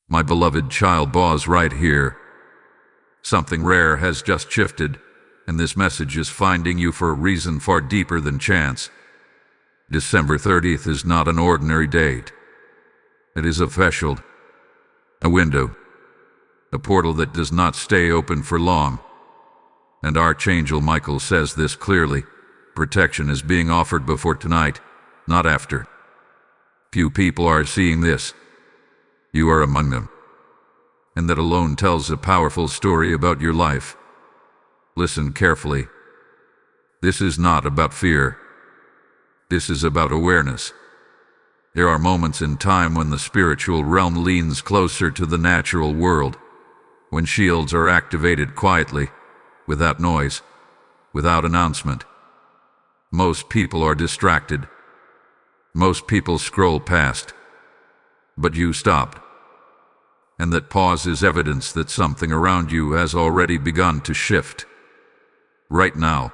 My beloved child, pause right here. Something rare has just shifted, and this message is finding you for a reason far deeper than chance. December 30th is not an ordinary date. It is a threshold, a window, a portal that does not stay open for long. And Archangel Michael says this clearly: protection is being offered before tonight, not after. Few people are seeing this. You are among them. And that alone tells a powerful story about your life. Listen carefully. This is not about fear. This is about awareness. There are moments in time when the spiritual realm leans closer to the natural world, when shields are activated quietly, without noise, without announcement. Most people are distracted. Most people scroll past. But you stopped. And that pause is evidence that something around you has already begun to shift. Right now,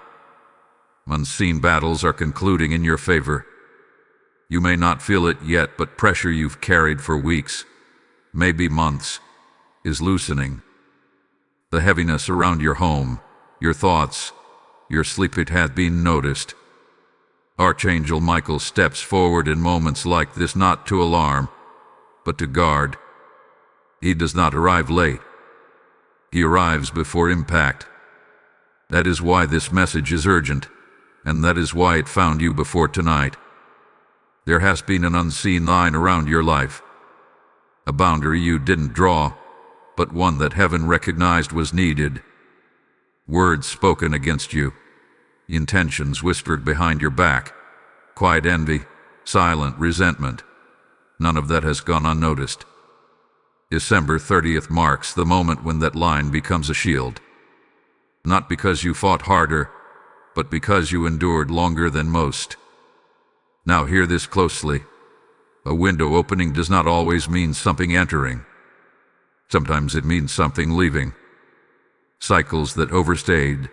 unseen battles are concluding in your favor. You may not feel it yet, but pressure you've carried for weeks, maybe months, is loosening. The heaviness around your home, your thoughts, your sleep, it has been noticed. Archangel Michael steps forward in moments like this, not to alarm, but to guard. He does not arrive late. He arrives before impact. That is why this message is urgent, and that is why it found you before tonight. There has been an unseen line around your life, a boundary you didn't draw, but one that heaven recognized was needed. Words spoken against you, intentions whispered behind your back, quiet envy, silent resentment. None of that has gone unnoticed. December 30th marks the moment when that line becomes a shield. Not because you fought harder, but because you endured longer than most. Now hear this closely. A window opening does not always mean something entering. Sometimes it means something leaving. Cycles that overstayed,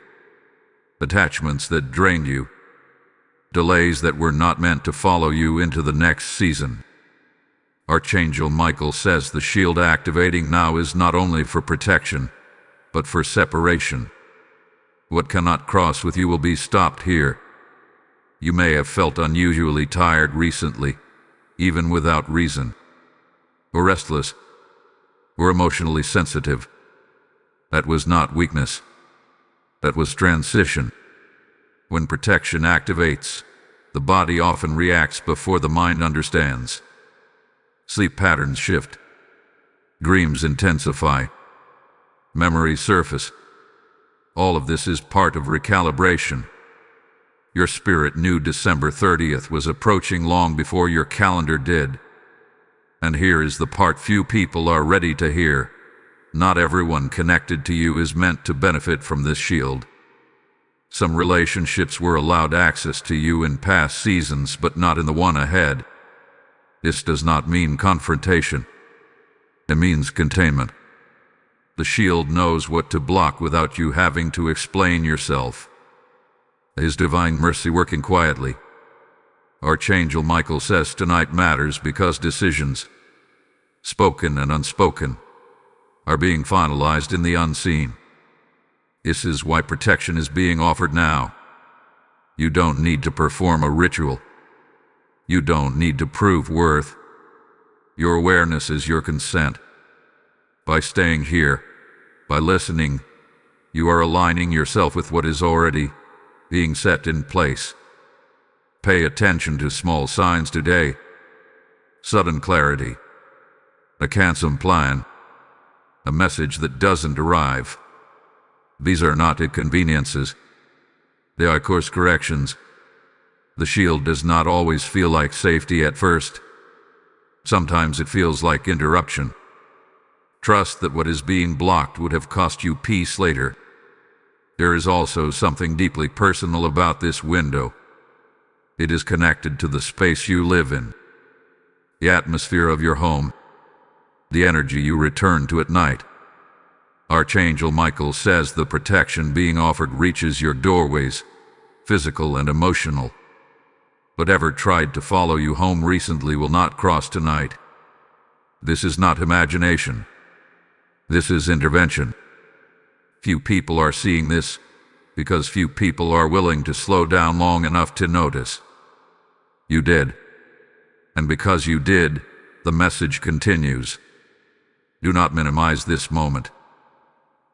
attachments that drained you, delays that were not meant to follow you into the next season. Archangel Michael says the shield activating now is not only for protection, but for separation. What cannot cross with you will be stopped here. You may have felt unusually tired recently, even without reason, or restless, or emotionally sensitive. That was not weakness. That was transition. When protection activates, the body often reacts before the mind understands. Sleep patterns shift. Dreams intensify. Memories surface. All of this is part of recalibration. Your spirit knew December 30th was approaching long before your calendar did. And here is the part few people are ready to hear. Not everyone connected to you is meant to benefit from this shield. Some relationships were allowed access to you in past seasons, but not in the one ahead. This does not mean confrontation. It means containment. The shield knows what to block without you having to explain yourself. His divine mercy working quietly. Archangel Michael says tonight matters because decisions, spoken and unspoken, are being finalized in the unseen. This is why protection is being offered now. You don't need to perform a ritual. You don't need to prove worth. Your awareness is your consent. By staying here, by listening, you are aligning yourself with what is already being set in place. Pay attention to small signs today. Sudden clarity. A handsome plan. A message that doesn't arrive. These are not inconveniences. They are course corrections. The shield does not always feel like safety at first. Sometimes it feels like interruption. Trust that what is being blocked would have cost you peace later. There is also something deeply personal about this window. It is connected to the space you live in, the atmosphere of your home, the energy you return to at night. Archangel Michael says the protection being offered reaches your doorways, physical and emotional. Whatever tried to follow you home recently will not cross tonight. This is not imagination. This is intervention. Few people are seeing this because few people are willing to slow down long enough to notice. You did. And because you did, the message continues. Do not minimize this moment.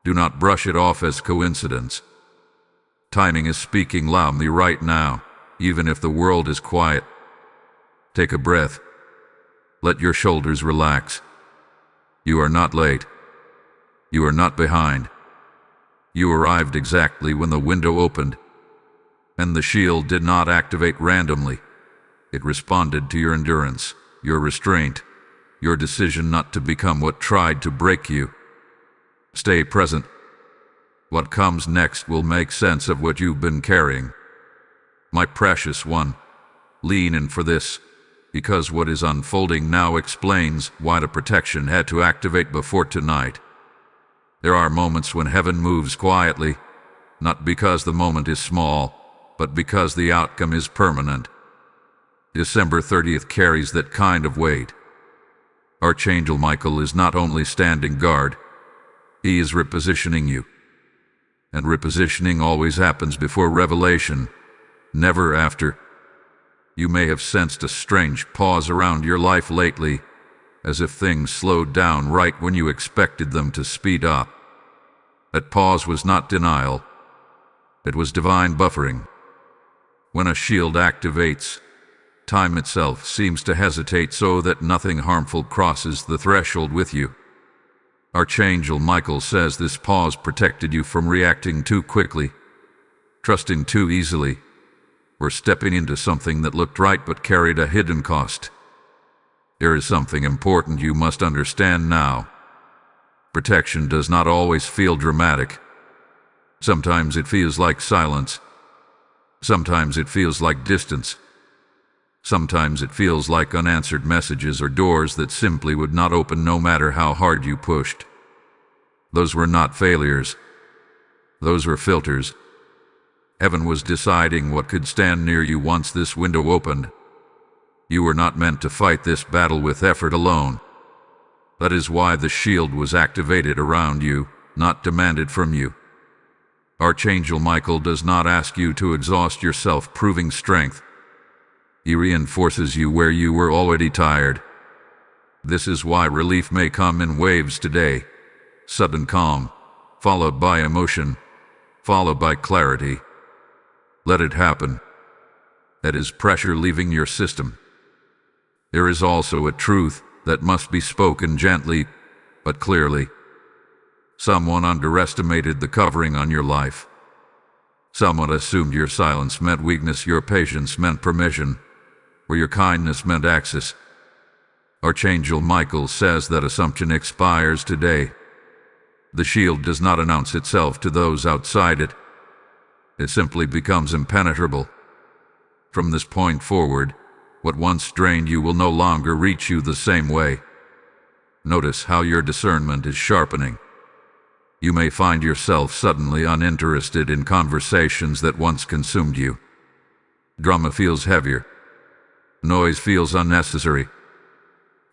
Do not brush it off as coincidence. Timing is speaking loudly right now, even if the world is quiet. Take a breath. Let your shoulders relax. You are not late. You are not behind. You arrived exactly when the window opened, and the shield did not activate randomly. It responded to your endurance, your restraint, your decision not to become what tried to break you. Stay present. What comes next will make sense of what you've been carrying. My precious one, lean in for this, because what is unfolding now explains why the protection had to activate before tonight. There are moments when heaven moves quietly, not because the moment is small, but because the outcome is permanent. December 30th carries that kind of weight. Archangel Michael is not only standing guard, he is repositioning you. And repositioning always happens before revelation, never after. You may have sensed a strange pause around your life lately, as if things slowed down right when you expected them to speed up. That pause was not denial. It was divine buffering. When a shield activates, time itself seems to hesitate so that nothing harmful crosses the threshold with you. Archangel Michael says this pause protected you from reacting too quickly, trusting too easily, or stepping into something that looked right but carried a hidden cost. There is something important you must understand now. Protection does not always feel dramatic. Sometimes it feels like silence. Sometimes it feels like distance. Sometimes it feels like unanswered messages or doors that simply would not open no matter how hard you pushed. Those were not failures. Those were filters. Heaven was deciding what could stand near you once this window opened. You were not meant to fight this battle with effort alone. That is why the shield was activated around you, not demanded from you. Archangel Michael does not ask you to exhaust yourself proving strength. He reinforces you where you were already tired. This is why relief may come in waves today. Sudden calm, followed by emotion, followed by clarity. Let it happen. That is pressure leaving your system. There is also a truth that must be spoken gently, but clearly. Someone underestimated the covering on your life. Someone assumed your silence meant weakness, your patience meant permission, or your kindness meant access. Archangel Michael says that assumption expires today. The shield does not announce itself to those outside it. It simply becomes impenetrable. From this point forward, what once drained you will no longer reach you the same way. Notice how your discernment is sharpening. You may find yourself suddenly uninterested in conversations that once consumed you. Drama feels heavier. Noise feels unnecessary.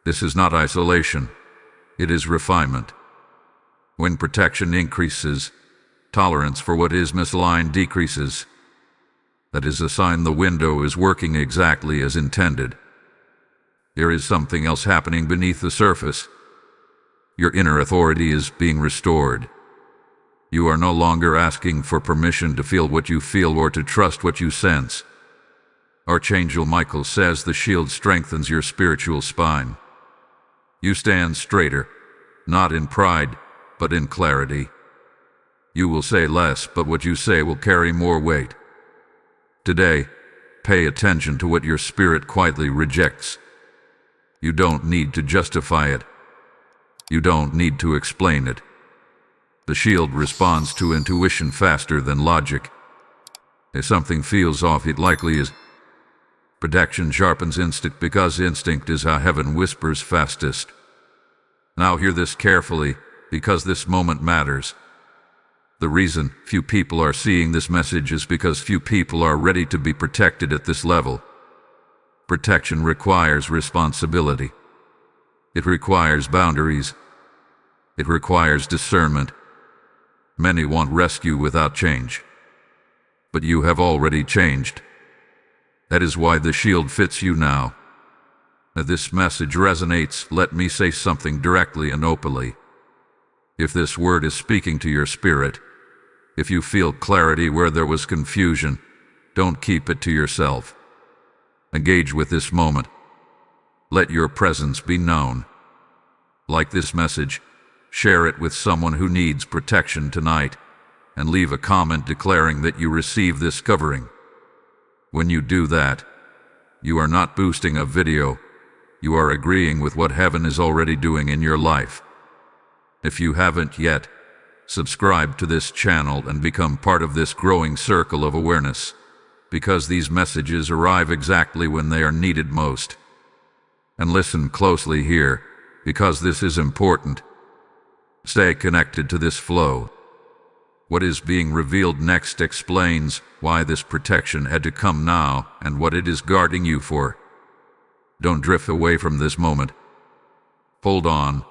This is not isolation. It is refinement. When protection increases, tolerance for what is misaligned decreases. That is a sign the window is working exactly as intended. There is something else happening beneath the surface. Your inner authority is being restored. You are no longer asking for permission to feel what you feel or to trust what you sense. Archangel Michael says the shield strengthens your spiritual spine. You stand straighter, not in pride, but in clarity. You will say less, but what you say will carry more weight. Today, pay attention to what your spirit quietly rejects. You don't need to justify it. You don't need to explain it. The shield responds to intuition faster than logic. If something feels off, it likely is. Protection sharpens instinct because instinct is how heaven whispers fastest. Now hear this carefully, because this moment matters. The reason few people are seeing this message is because few people are ready to be protected at this level. Protection requires responsibility. It requires boundaries. It requires discernment. Many want rescue without change. But you have already changed. That is why the shield fits you now. If this message resonates, let me say something directly and openly. If this word is speaking to your spirit, if you feel clarity where there was confusion, don't keep it to yourself. Engage with this moment. Let your presence be known. Like this message, share it with someone who needs protection tonight, and leave a comment declaring that you receive this covering. When you do that, you are not boosting a video, you are agreeing with what heaven is already doing in your life. If you haven't yet, subscribe to this channel and become part of this growing circle of awareness, because these messages arrive exactly when they are needed most. And listen closely here, because this is important. Stay connected to this flow. What is being revealed next explains why this protection had to come now and what it is guarding you for. Don't drift away from this moment. Hold on,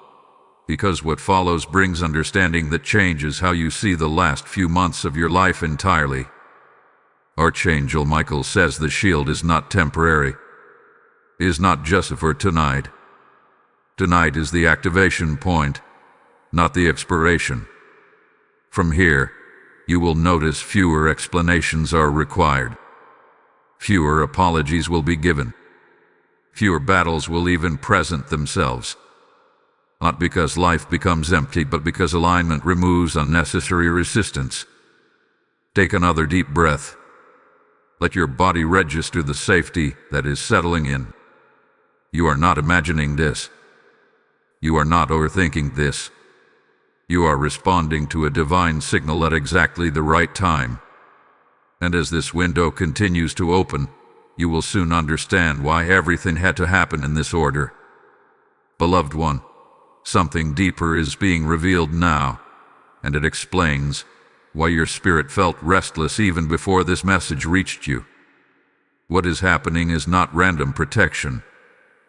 because what follows brings understanding that changes how you see the last few months of your life entirely. Archangel Michael says the shield is not temporary, is not just for tonight. Tonight is the activation point, not the expiration. From here, you will notice fewer explanations are required. Fewer apologies will be given. Fewer battles will even present themselves. Not because life becomes empty, but because alignment removes unnecessary resistance. Take another deep breath. Let your body register the safety that is settling in. You are not imagining this. You are not overthinking this. You are responding to a divine signal at exactly the right time. And as this window continues to open, you will soon understand why everything had to happen in this order. Beloved one, something deeper is being revealed now, and it explains why your spirit felt restless even before this message reached you. What is happening is not random protection.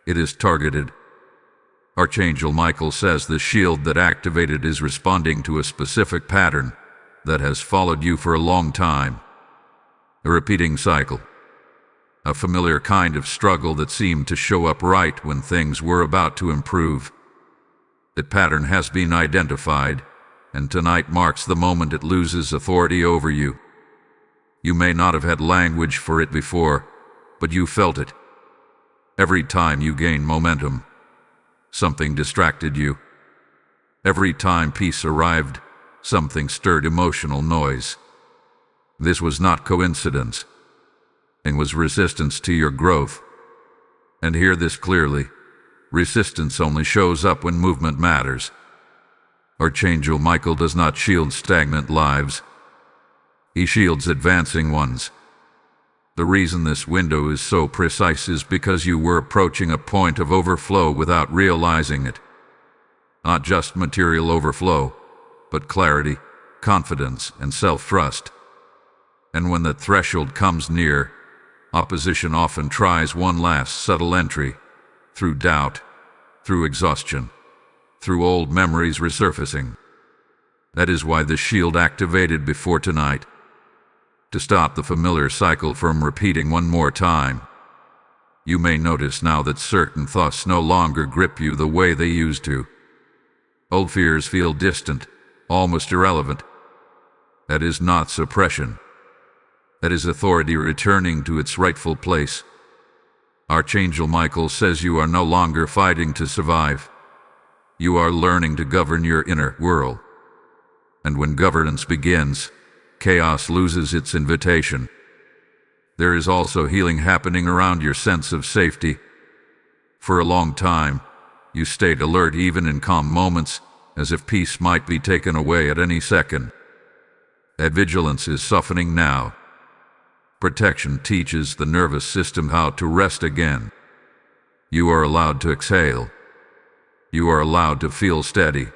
It is targeted. Archangel Michael says the shield that activated is responding to a specific pattern that has followed you for a long time. A repeating cycle. A familiar kind of struggle that seemed to show up right when things were about to improve. That pattern has been identified, and tonight marks the moment it loses authority over you. You may not have had language for it before, but you felt it. Every time you gained momentum, something distracted you. Every time peace arrived, something stirred emotional noise. This was not coincidence. It was resistance to your growth. And hear this clearly. Resistance only shows up when movement matters. Archangel Michael does not shield stagnant lives. He shields advancing ones. The reason this window is so precise is because you were approaching a point of overflow without realizing it. Not just material overflow, but clarity, confidence, and self-trust. And when the threshold comes near, opposition often tries one last subtle entry, through doubt, through exhaustion, through old memories resurfacing. That is why the shield activated before tonight. To stop the familiar cycle from repeating one more time. You may notice now that certain thoughts no longer grip you the way they used to. Old fears feel distant, almost irrelevant. That is not suppression. That is authority returning to its rightful place. Archangel Michael says you are no longer fighting to survive. You are learning to govern your inner world. And when governance begins, chaos loses its invitation. There is also healing happening around your sense of safety. For a long time, you stayed alert even in calm moments, as if peace might be taken away at any second. That vigilance is softening now. Protection teaches the nervous system how to rest again. You are allowed to exhale. You are allowed to feel steady.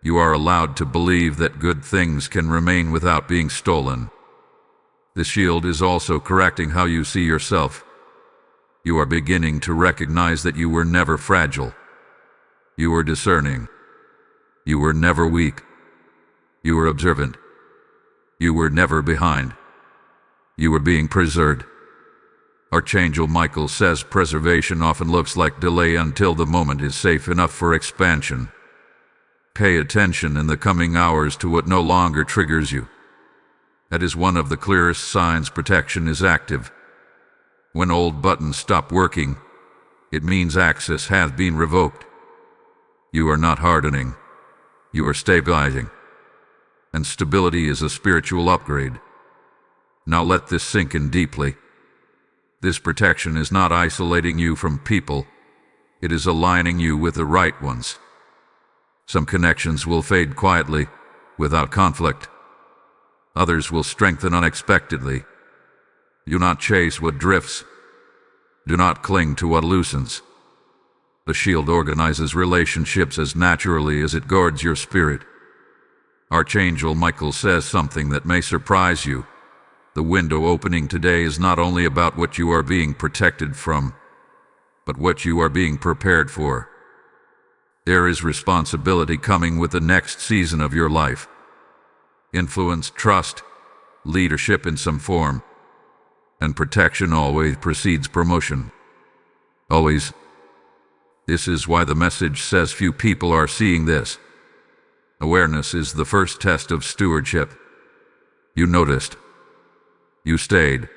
You are allowed to believe that good things can remain without being stolen. The shield is also correcting how you see yourself. You are beginning to recognize that you were never fragile. You were discerning. You were never weak. You were observant. You were never behind. You were being preserved. Archangel Michael says preservation often looks like delay until the moment is safe enough for expansion. Pay attention in the coming hours to what no longer triggers you. That is one of the clearest signs protection is active. When old buttons stop working, it means access has been revoked. You are not hardening. You are stabilizing. And stability is a spiritual upgrade. Now let this sink in deeply. This protection is not isolating you from people. It is aligning you with the right ones. Some connections will fade quietly, without conflict. Others will strengthen unexpectedly. Do not chase what drifts. Do not cling to what loosens. The shield organizes relationships as naturally as it guards your spirit. Archangel Michael says something that may surprise you. The window opening today is not only about what you are being protected from, but what you are being prepared for. There is responsibility coming with the next season of your life. Influence, trust, leadership in some form, and protection always precedes promotion. Always. This is why the message says few people are seeing this. Awareness is the first test of stewardship. You noticed. You stayed.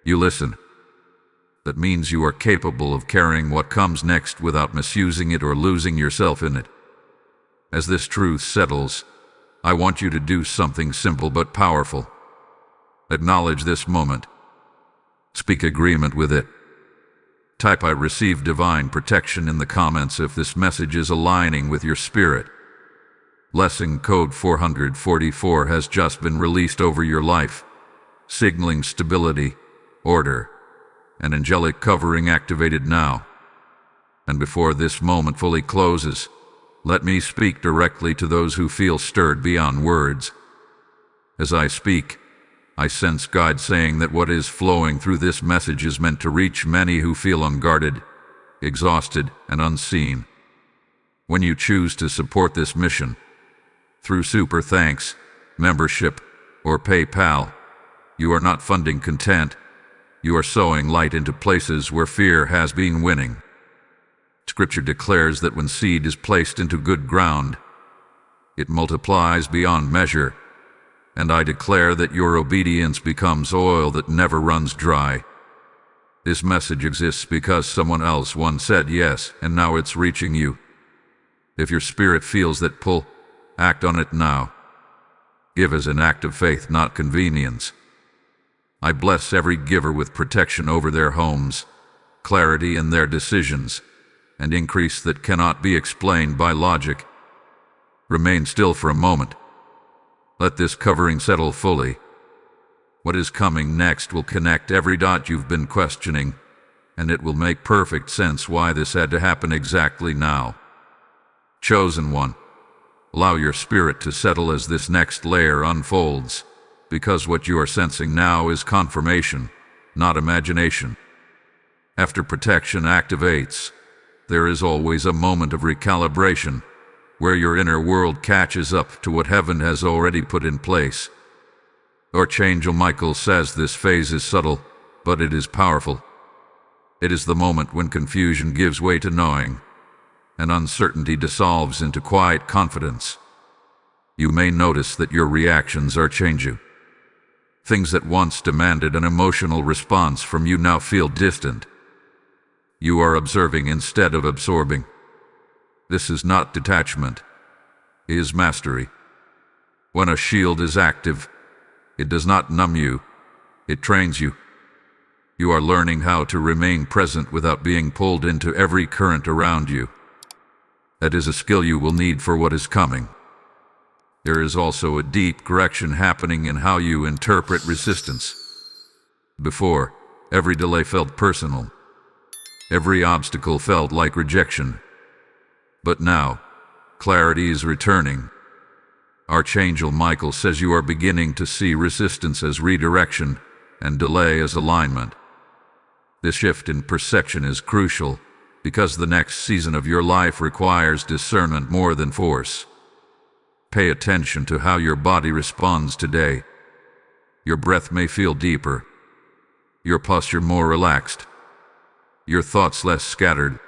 You listened. That means you are capable of carrying what comes next without misusing it or losing yourself in it. As this truth settles, I want you to do something simple but powerful. Acknowledge this moment. Speak agreement with it. Type "I receive divine protection" in the comments if this message is aligning with your spirit. Blessing code 444 has just been released over your life, signaling stability, order, and angelic covering activated now. And before this moment fully closes, let me speak directly to those who feel stirred beyond words. As I speak, I sense God saying that what is flowing through this message is meant to reach many who feel unguarded, exhausted, and unseen. When you choose to support this mission, through super thanks, membership, or PayPal, you are not funding content. You are sowing light into places where fear has been winning. Scripture declares that when seed is placed into good ground, it multiplies beyond measure, and I declare that your obedience becomes oil that never runs dry. This message exists because someone else once said yes, and now it's reaching you. If your spirit feels that pull, act on it now. Give as an act of faith, not convenience. I bless every giver with protection over their homes, clarity in their decisions, and increase that cannot be explained by logic. Remain still for a moment. Let this covering settle fully. What is coming next will connect every dot you've been questioning, and it will make perfect sense why this had to happen exactly now. Chosen one, allow your spirit to settle as this next layer unfolds, because what you are sensing now is confirmation, not imagination. After protection activates, there is always a moment of recalibration, where your inner world catches up to what heaven has already put in place. Archangel Michael says this phase is subtle, but it is powerful. It is the moment when confusion gives way to knowing, and uncertainty dissolves into quiet confidence. You may notice that your reactions are changing. Things that once demanded an emotional response from you now feel distant. You are observing instead of absorbing. This is not detachment. It is mastery. When a shield is active, it does not numb you, it trains you. You are learning how to remain present without being pulled into every current around you. That is a skill you will need for what is coming. There is also a deep correction happening in how you interpret resistance. Before, every delay felt personal. Every obstacle felt like rejection. But now, clarity is returning. Archangel Michael says you are beginning to see resistance as redirection and delay as alignment. This shift in perception is crucial because the next season of your life requires discernment more than force. Pay attention to how your body responds today. Your breath may feel deeper, your posture more relaxed, your thoughts less scattered.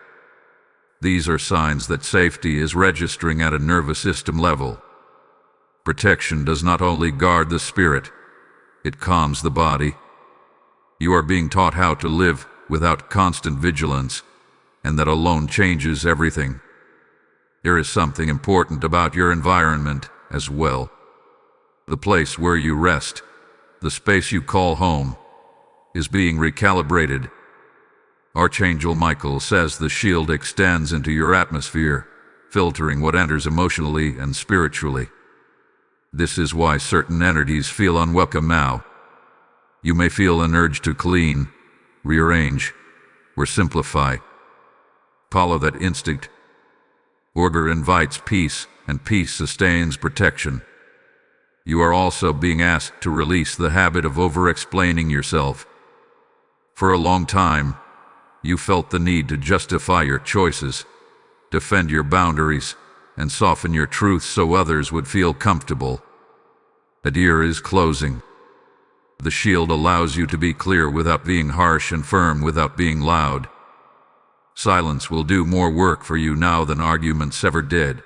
These are signs that safety is registering at a nervous system level. Protection does not only guard the spirit, it calms the body. You are being taught how to live without constant vigilance, and that alone changes everything. There is something important about your environment as well. The place where you rest, the space you call home, is being recalibrated. Archangel Michael says the shield extends into your atmosphere, filtering what enters emotionally and spiritually. This is why certain entities feel unwelcome now. You may feel an urge to clean, rearrange, or simplify. Follow that instinct. Order invites peace, and peace sustains protection. You are also being asked to release the habit of over-explaining yourself. For a long time, you felt the need to justify your choices, defend your boundaries, and soften your truth so others would feel comfortable. A year is closing. The shield allows you to be clear without being harsh and firm without being loud. Silence will do more work for you now than arguments ever did.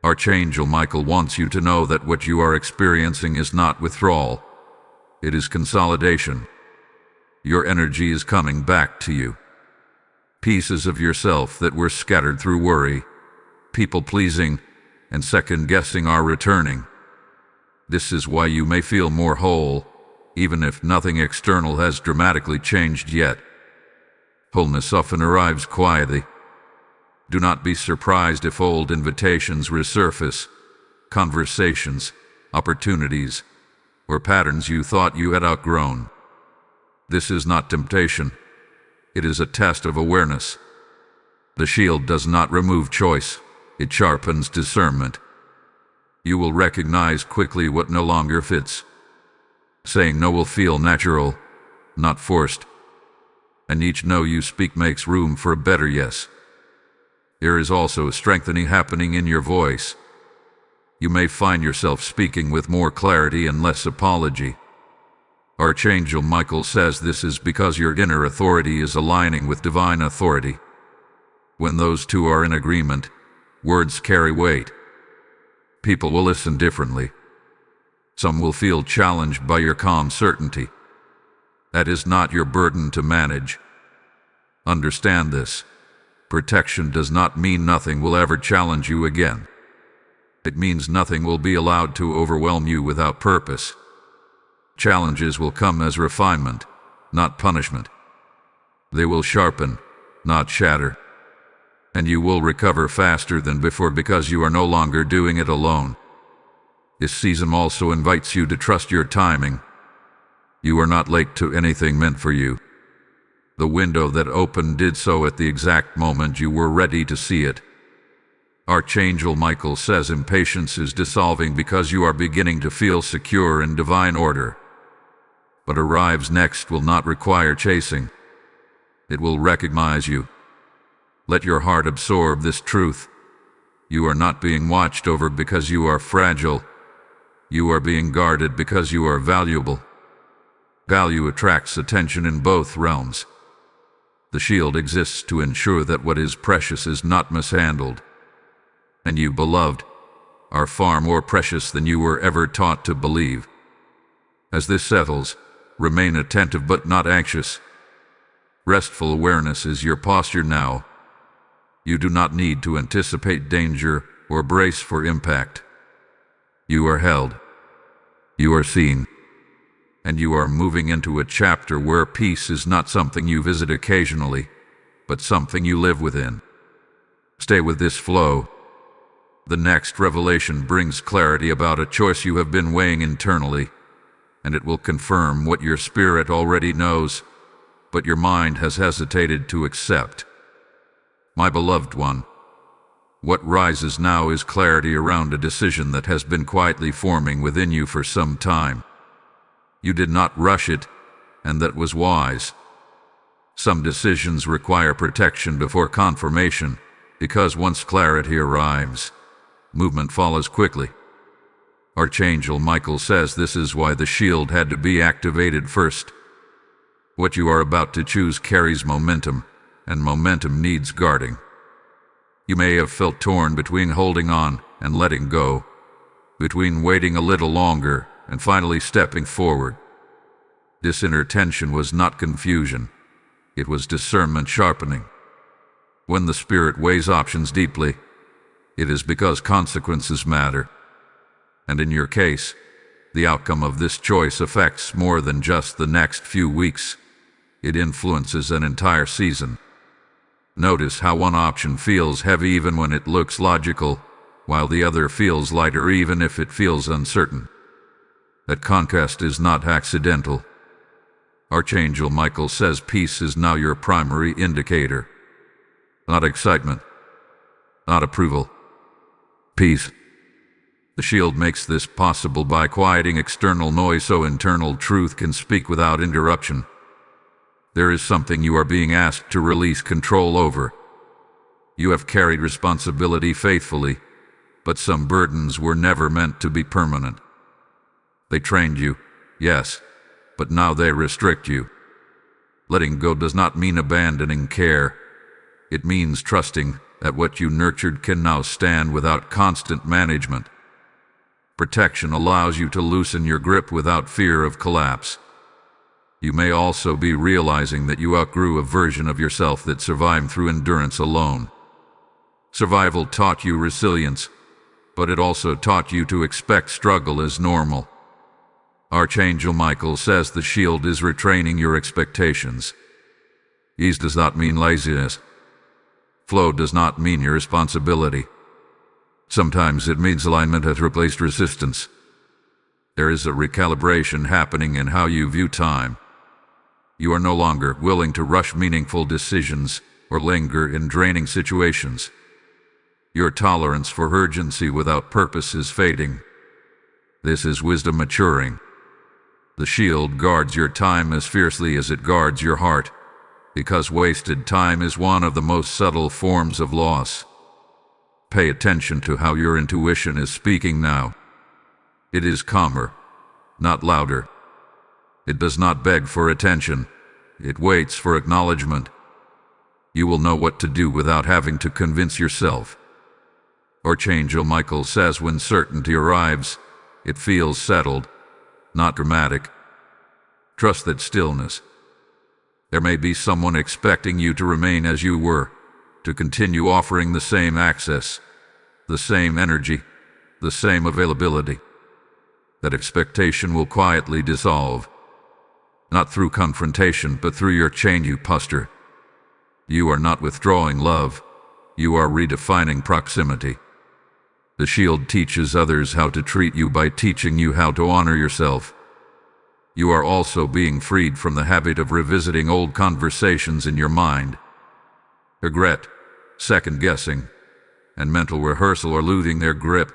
Archangel Michael wants you to know that what you are experiencing is not withdrawal. It is consolidation. Your energy is coming back to you. Pieces of yourself that were scattered through worry, people-pleasing, and second-guessing are returning. This is why you may feel more whole, even if nothing external has dramatically changed yet. Wholeness often arrives quietly. Do not be surprised if old invitations resurface, conversations, opportunities, or patterns you thought you had outgrown. This is not temptation. It is a test of awareness. The shield does not remove choice. It sharpens discernment. You will recognize quickly what no longer fits. Saying no will feel natural, not forced. And each no you speak makes room for a better yes. There is also a strengthening happening in your voice. You may find yourself speaking with more clarity and less apology. Archangel Michael says this is because your inner authority is aligning with divine authority. When those two are in agreement, words carry weight. People will listen differently. Some will feel challenged by your calm certainty. That is not your burden to manage. Understand this. Protection does not mean nothing will ever challenge you again. It means nothing will be allowed to overwhelm you without purpose. Challenges will come as refinement, not punishment. They will sharpen, not shatter. And you will recover faster than before because you are no longer doing it alone. This season also invites you to trust your timing. You are not late to anything meant for you. The window that opened did so at the exact moment you were ready to see it. Archangel Michael says impatience is dissolving because you are beginning to feel secure in divine order. What arrives next will not require chasing. It will recognize you. Let your heart absorb this truth. You are not being watched over because you are fragile. You are being guarded because you are valuable. Value attracts attention in both realms. The shield exists to ensure that what is precious is not mishandled. And you, beloved, are far more precious than you were ever taught to believe. As this settles, remain attentive but not anxious. Restful awareness is your posture now. You do not need to anticipate danger or brace for impact. You are held. You are seen. And you are moving into a chapter where peace is not something you visit occasionally, but something you live within. Stay with this flow. The next revelation brings clarity about a choice you have been weighing internally, and it will confirm what your spirit already knows, but your mind has hesitated to accept. My beloved one, what rises now is clarity around a decision that has been quietly forming within you for some time. You did not rush it, and that was wise. Some decisions require protection before confirmation, because once clarity arrives, movement follows quickly. Archangel Michael says this is why the shield had to be activated first. What you are about to choose carries momentum, and momentum needs guarding. You may have felt torn between holding on and letting go, between waiting a little longer and finally stepping forward. This inner tension was not confusion. It was discernment sharpening. When the spirit weighs options deeply, it is because consequences matter. And in your case, the outcome of this choice affects more than just the next few weeks. It influences an entire season. Notice how one option feels heavy even when it looks logical, while the other feels lighter even if it feels uncertain. That contrast is not accidental. Archangel Michael says peace is now your primary indicator. Not excitement, not approval. Peace. The shield makes this possible by quieting external noise so internal truth can speak without interruption. There is something you are being asked to release control over. You have carried responsibility faithfully, but some burdens were never meant to be permanent. They trained you, yes, but now they restrict you. Letting go does not mean abandoning care. It means trusting that what you nurtured can now stand without constant management. Protection allows you to loosen your grip without fear of collapse. You may also be realizing that you outgrew a version of yourself that survived through endurance alone. Survival taught you resilience, but it also taught you to expect struggle as normal. Archangel Michael says the shield is retraining your expectations. Ease does not mean laziness. Flow does not mean irresponsibility. Sometimes it means alignment has replaced resistance. There is a recalibration happening in how you view time. You are no longer willing to rush meaningful decisions or linger in draining situations. Your tolerance for urgency without purpose is fading. This is wisdom maturing. The shield guards your time as fiercely as it guards your heart, because wasted time is one of the most subtle forms of loss. Pay attention to how your intuition is speaking now. It is calmer, not louder. It does not beg for attention. It waits for acknowledgement. You will know what to do without having to convince yourself. Archangel Michael says when certainty arrives, it feels settled, not dramatic. Trust that stillness. There may be someone expecting you to remain as you were, to continue offering the same access, the same energy, the same availability. That expectation will quietly dissolve, not through confrontation, but through your change posture. You are not withdrawing love, you are redefining proximity. The shield teaches others how to treat you by teaching you how to honor yourself. You are also being freed from the habit of revisiting old conversations in your mind. Regret, second-guessing, and mental rehearsal are losing their grip.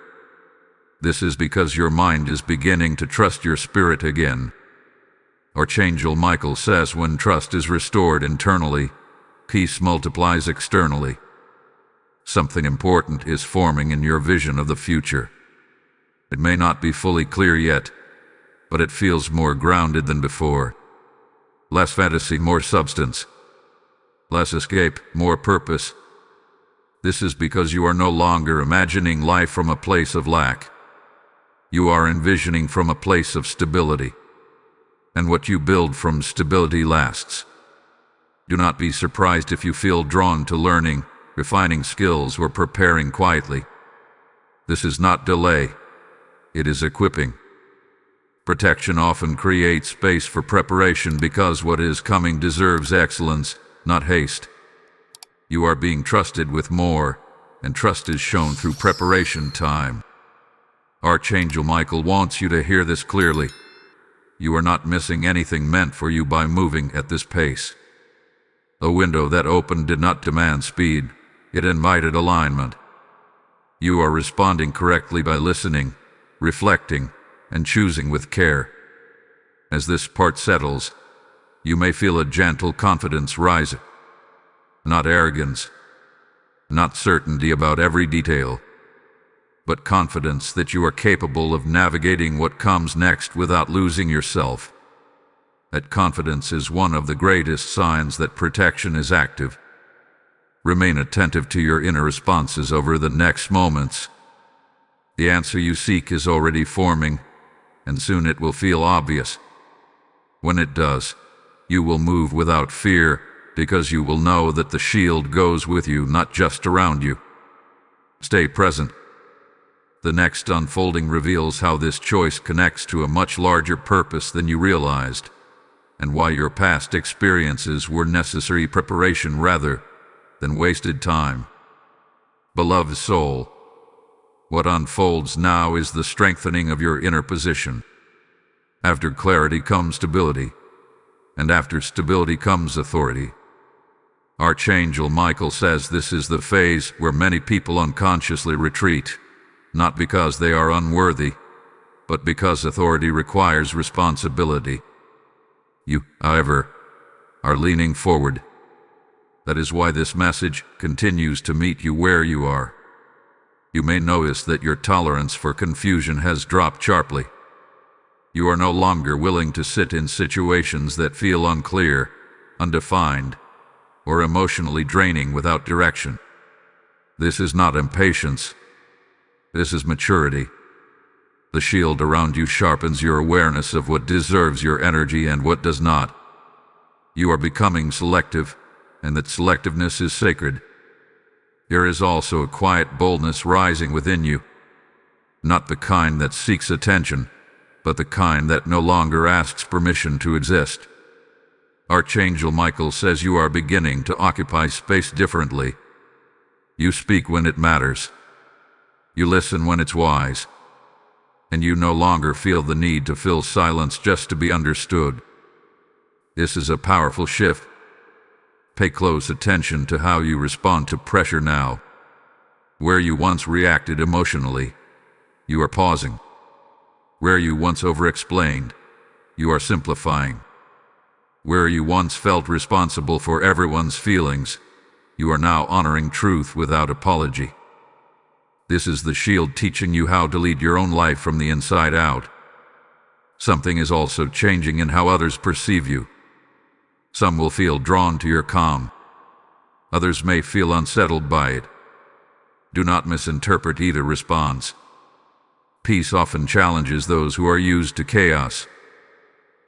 This is because your mind is beginning to trust your spirit again. Archangel Michael says when trust is restored internally, peace multiplies externally. Something important is forming in your vision of the future. It may not be fully clear yet, but it feels more grounded than before. Less fantasy, more substance. Less escape, more purpose. This is because you are no longer imagining life from a place of lack. You are envisioning from a place of stability. And what you build from stability lasts. Do not be surprised if you feel drawn to learning, refining skills, or preparing quietly. This is not delay. It is equipping. Protection often creates space for preparation because what is coming deserves excellence, not haste. You are being trusted with more, and trust is shown through preparation time. Archangel Michael wants you to hear this clearly. You are not missing anything meant for you by moving at this pace. The window that opened did not demand speed, it invited alignment. You are responding correctly by listening, reflecting, and choosing with care. As this part settles, you may feel a gentle confidence rise. Not arrogance, not certainty about every detail, but confidence that you are capable of navigating what comes next without losing yourself. That confidence is one of the greatest signs that protection is active. Remain attentive to your inner responses over the next moments. The answer you seek is already forming, and soon it will feel obvious. When it does, you will move without fear, because you will know that the shield goes with you, not just around you. Stay present. The next unfolding reveals how this choice connects to a much larger purpose than you realized, and why your past experiences were necessary preparation rather than wasted time. Beloved soul, what unfolds now is the strengthening of your inner position. After clarity comes stability, and after stability comes authority. Archangel Michael says this is the phase where many people unconsciously retreat, not because they are unworthy, but because authority requires responsibility. You, however, are leaning forward. That is why this message continues to meet you where you are. You may notice that your tolerance for confusion has dropped sharply. You are no longer willing to sit in situations that feel unclear, undefined, or emotionally draining without direction. This is not impatience. This is maturity. The shield around you sharpens your awareness of what deserves your energy and what does not. You are becoming selective, and that selectiveness is sacred. There is also a quiet boldness rising within you, not the kind that seeks attention, but the kind that no longer asks permission to exist. Archangel Michael says you are beginning to occupy space differently. You speak when it matters. You listen when it's wise. And you no longer feel the need to fill silence just to be understood. This is a powerful shift. Pay close attention to how you respond to pressure now. Where you once reacted emotionally, you are pausing. Where you once over-explained, you are simplifying. Where you once felt responsible for everyone's feelings, you are now honoring truth without apology. This is the shield teaching you how to lead your own life from the inside out. Something is also changing in how others perceive you. Some will feel drawn to your calm. Others may feel unsettled by it. Do not misinterpret either response. Peace often challenges those who are used to chaos.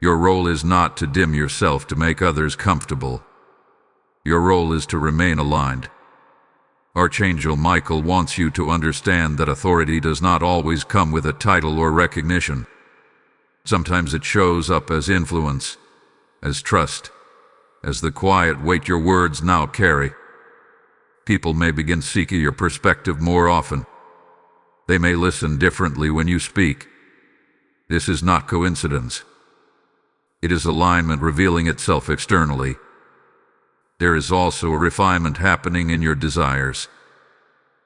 Your role is not to dim yourself to make others comfortable. Your role is to remain aligned. Archangel Michael wants you to understand that authority does not always come with a title or recognition. Sometimes it shows up as influence, as trust, as the quiet weight your words now carry. People may begin seeking your perspective more often. They may listen differently when you speak. This is not coincidence. It is alignment revealing itself externally. There is also a refinement happening in your desires.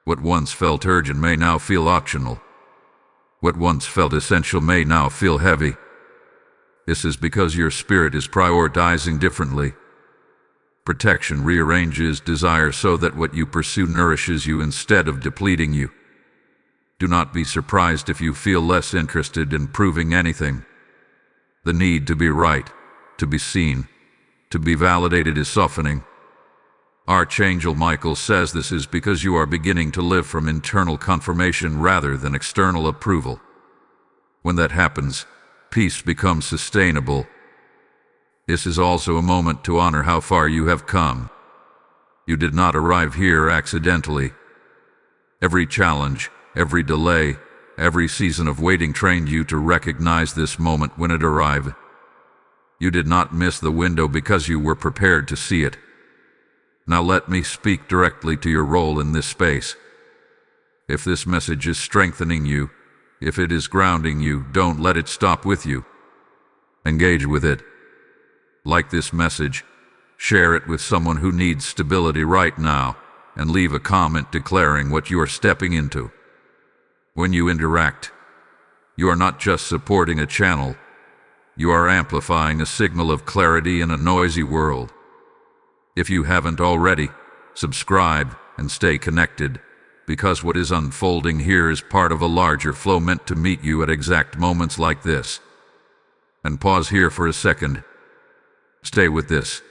What once felt urgent may now feel optional. What once felt essential may now feel heavy. This is because your spirit is prioritizing differently. Protection rearranges desire so that what you pursue nourishes you instead of depleting you. Do not be surprised if you feel less interested in proving anything. The need to be right, to be seen, to be validated is softening. Archangel Michael says this is because you are beginning to live from internal confirmation rather than external approval. When that happens, peace becomes sustainable. This is also a moment to honor how far you have come. You did not arrive here accidentally. Every challenge, every delay, every season of waiting trained you to recognize this moment when it arrived. You did not miss the window because you were prepared to see it. Now let me speak directly to your role in this space. If this message is strengthening you, if it is grounding you, don't let it stop with you. Engage with it. Like this message, share it with someone who needs stability right now, and leave a comment declaring what you are stepping into. When you interact, you are not just supporting a channel, You are amplifying a signal of clarity in a noisy world. If you haven't already, subscribe and stay connected, because what is unfolding here is part of a larger flow meant to meet you at exact moments like this. And pause here for a second. Stay with this.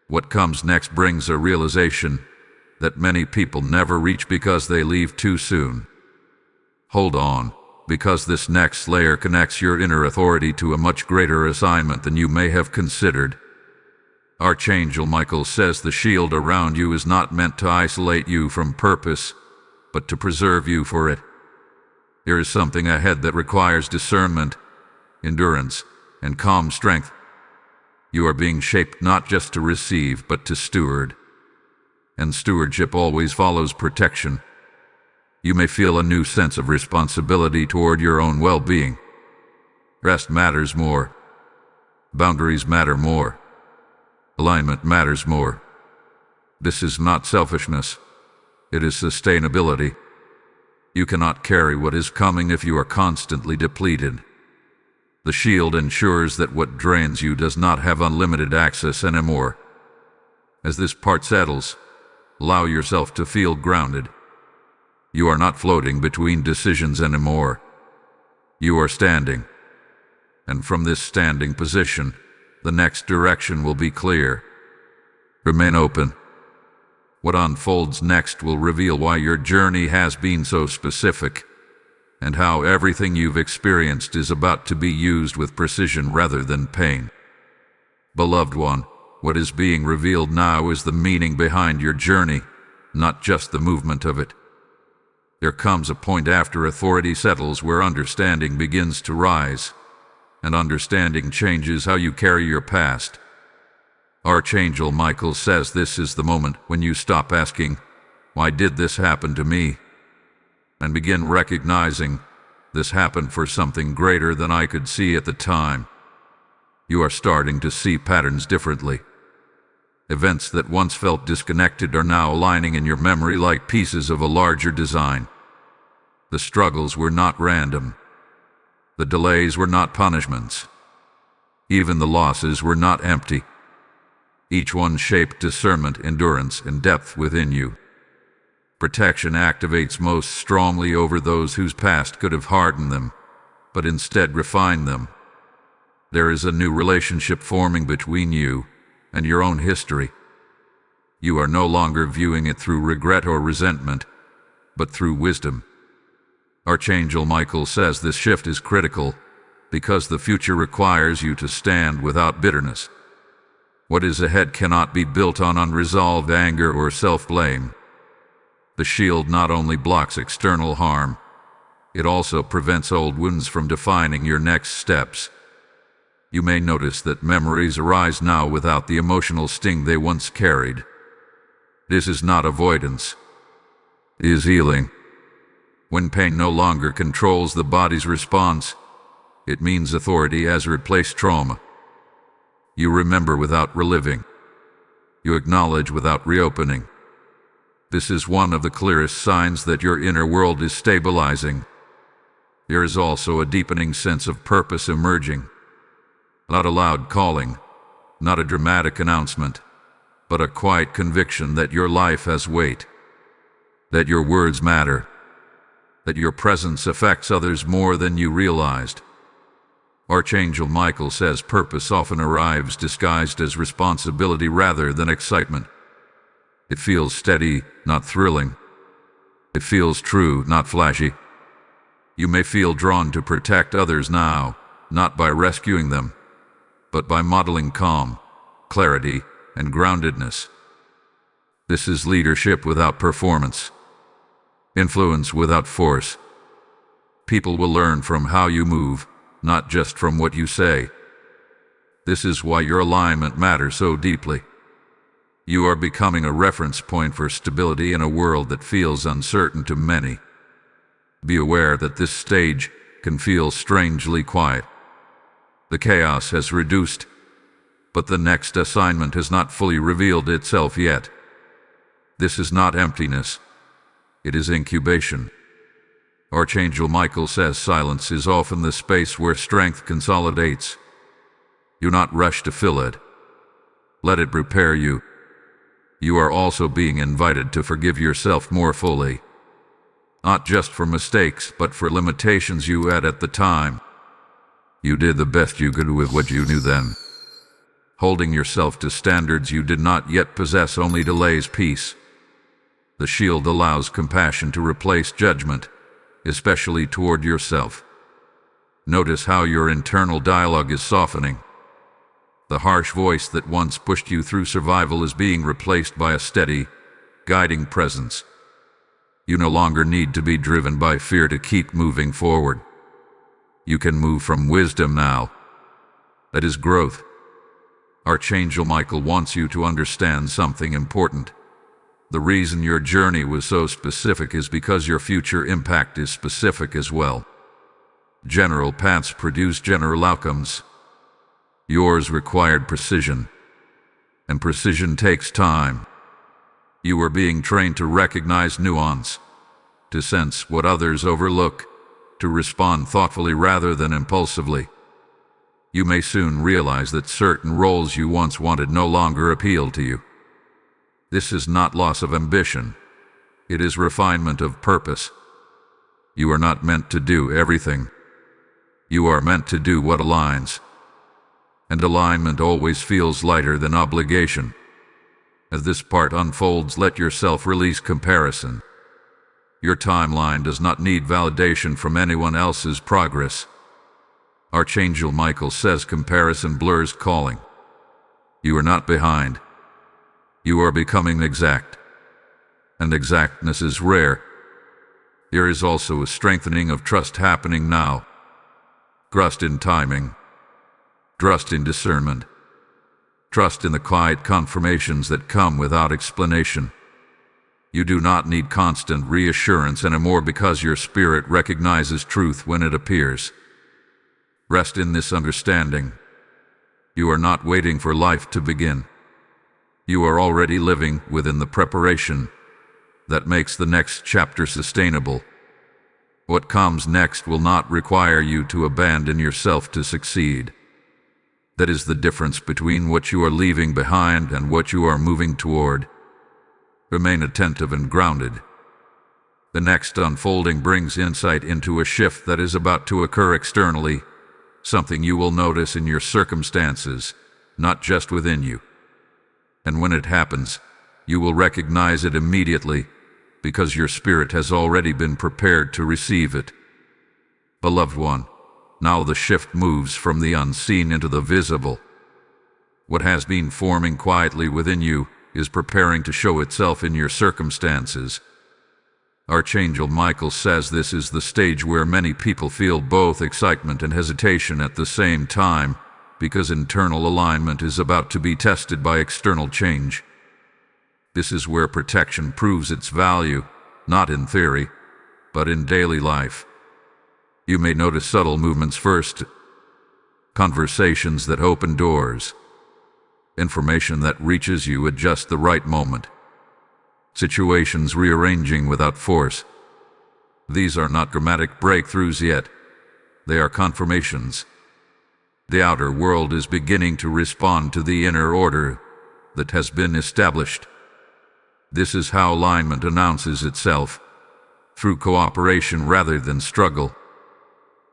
What comes next brings a realization that many people never reach because they leave too soon. Hold on, because this next layer connects your inner authority to a much greater assignment than you may have considered. Archangel Michael says the shield around you is not meant to isolate you from purpose, but to preserve you for it. There is something ahead that requires discernment, endurance, and calm strength. You are being shaped not just to receive, but to steward. And stewardship always follows protection. You may feel a new sense of responsibility toward your own well-being. Rest matters more. Boundaries matter more. Alignment matters more. This is not selfishness. It is sustainability. You cannot carry what is coming if you are constantly depleted. The shield ensures that what drains you does not have unlimited access anymore. As this part settles, allow yourself to feel grounded. You are not floating between decisions anymore. You are standing. And from this standing position, the next direction will be clear. Remain open. What unfolds next will reveal why your journey has been so specific, and how everything you've experienced is about to be used with precision rather than pain. Beloved one, what is being revealed now is the meaning behind your journey, not just the movement of it. There comes a point after authority settles where understanding begins to rise, and understanding changes how you carry your past. Archangel Michael says this is the moment when you stop asking, "Why did this happen to me?" and begin recognizing, "This happened for something greater than I could see at the time." You are starting to see patterns differently. Events that once felt disconnected are now aligning in your memory like pieces of a larger design. The struggles were not random. The delays were not punishments. Even the losses were not empty. Each one shaped discernment, endurance, and depth within you. Protection activates most strongly over those whose past could have hardened them, but instead refined them. There is a new relationship forming between you and your own history. You are no longer viewing it through regret or resentment, but through wisdom. Archangel Michael says this shift is critical because the future requires you to stand without bitterness. What is ahead cannot be built on unresolved anger or self-blame. The shield not only blocks external harm, it also prevents old wounds from defining your next steps. You may notice that memories arise now without the emotional sting they once carried. This is not avoidance. It is healing. When pain no longer controls the body's response, it means authority has replaced trauma. You remember without reliving. You acknowledge without reopening. This is one of the clearest signs that your inner world is stabilizing. There is also a deepening sense of purpose emerging. Not a loud calling, not a dramatic announcement, but a quiet conviction that your life has weight, that your words matter, that your presence affects others more than you realized. Archangel Michael says purpose often arrives disguised as responsibility rather than excitement. It feels steady, not thrilling. It feels true, not flashy. You may feel drawn to protect others now, not by rescuing them, but by modeling calm, clarity, and groundedness. This is leadership without performance, influence without force. People will learn from how you move, not just from what you say. This is why your alignment matters so deeply. You are becoming a reference point for stability in a world that feels uncertain to many. Be aware that this stage can feel strangely quiet. The chaos has reduced, but the next assignment has not fully revealed itself yet. This is not emptiness. It is incubation. Archangel Michael says silence is often the space where strength consolidates, Do not rush to fill it. Let it prepare you. You are also being invited to forgive yourself more fully. Not just for mistakes, but for limitations you had at the time. You did the best you could with what you knew then. Holding yourself to standards you did not yet possess only delays peace. The shield allows compassion to replace judgment, especially toward yourself. Notice how your internal dialogue is softening. The harsh voice that once pushed you through survival is being replaced by a steady, guiding presence. You no longer need to be driven by fear to keep moving forward. You can move from wisdom now. That is growth. Archangel Michael wants you to understand something important. The reason your journey was so specific is because your future impact is specific as well. General paths produce general outcomes. Yours required precision, and precision takes time. You are being trained to recognize nuance, to sense what others overlook, to respond thoughtfully rather than impulsively. You may soon realize that certain roles you once wanted no longer appeal to you. This is not loss of ambition. It is refinement of purpose. You are not meant to do everything. You are meant to do what aligns. And alignment always feels lighter than obligation. As this part unfolds, let yourself release comparison. Your timeline does not need validation from anyone else's progress. Archangel Michael says comparison blurs calling. You are not behind. You are becoming exact. And exactness is rare. There is also a strengthening of trust happening now. Trust in timing. Trust in discernment. Trust in the quiet confirmations that come without explanation. You do not need constant reassurance anymore because your spirit recognizes truth when it appears. Rest in this understanding. You are not waiting for life to begin. You are already living within the preparation that makes the next chapter sustainable. What comes next will not require you to abandon yourself to succeed. That is the difference between what you are leaving behind and what you are moving toward. Remain attentive and grounded. The next unfolding brings insight into a shift that is about to occur externally, something you will notice in your circumstances, not just within you. And when it happens, you will recognize it immediately, because your spirit has already been prepared to receive it. Beloved one, now the shift moves from the unseen into the visible. What has been forming quietly within you is preparing to show itself in your circumstances. Archangel Michael says this is the stage where many people feel both excitement and hesitation at the same time, because internal alignment is about to be tested by external change. This is where protection proves its value, not in theory, but in daily life. You may notice subtle movements first, conversations that open doors, information that reaches you at just the right moment, situations rearranging without force. These are not dramatic breakthroughs yet. They are confirmations. The outer world is beginning to respond to the inner order that has been established. This is how alignment announces itself, through cooperation rather than struggle.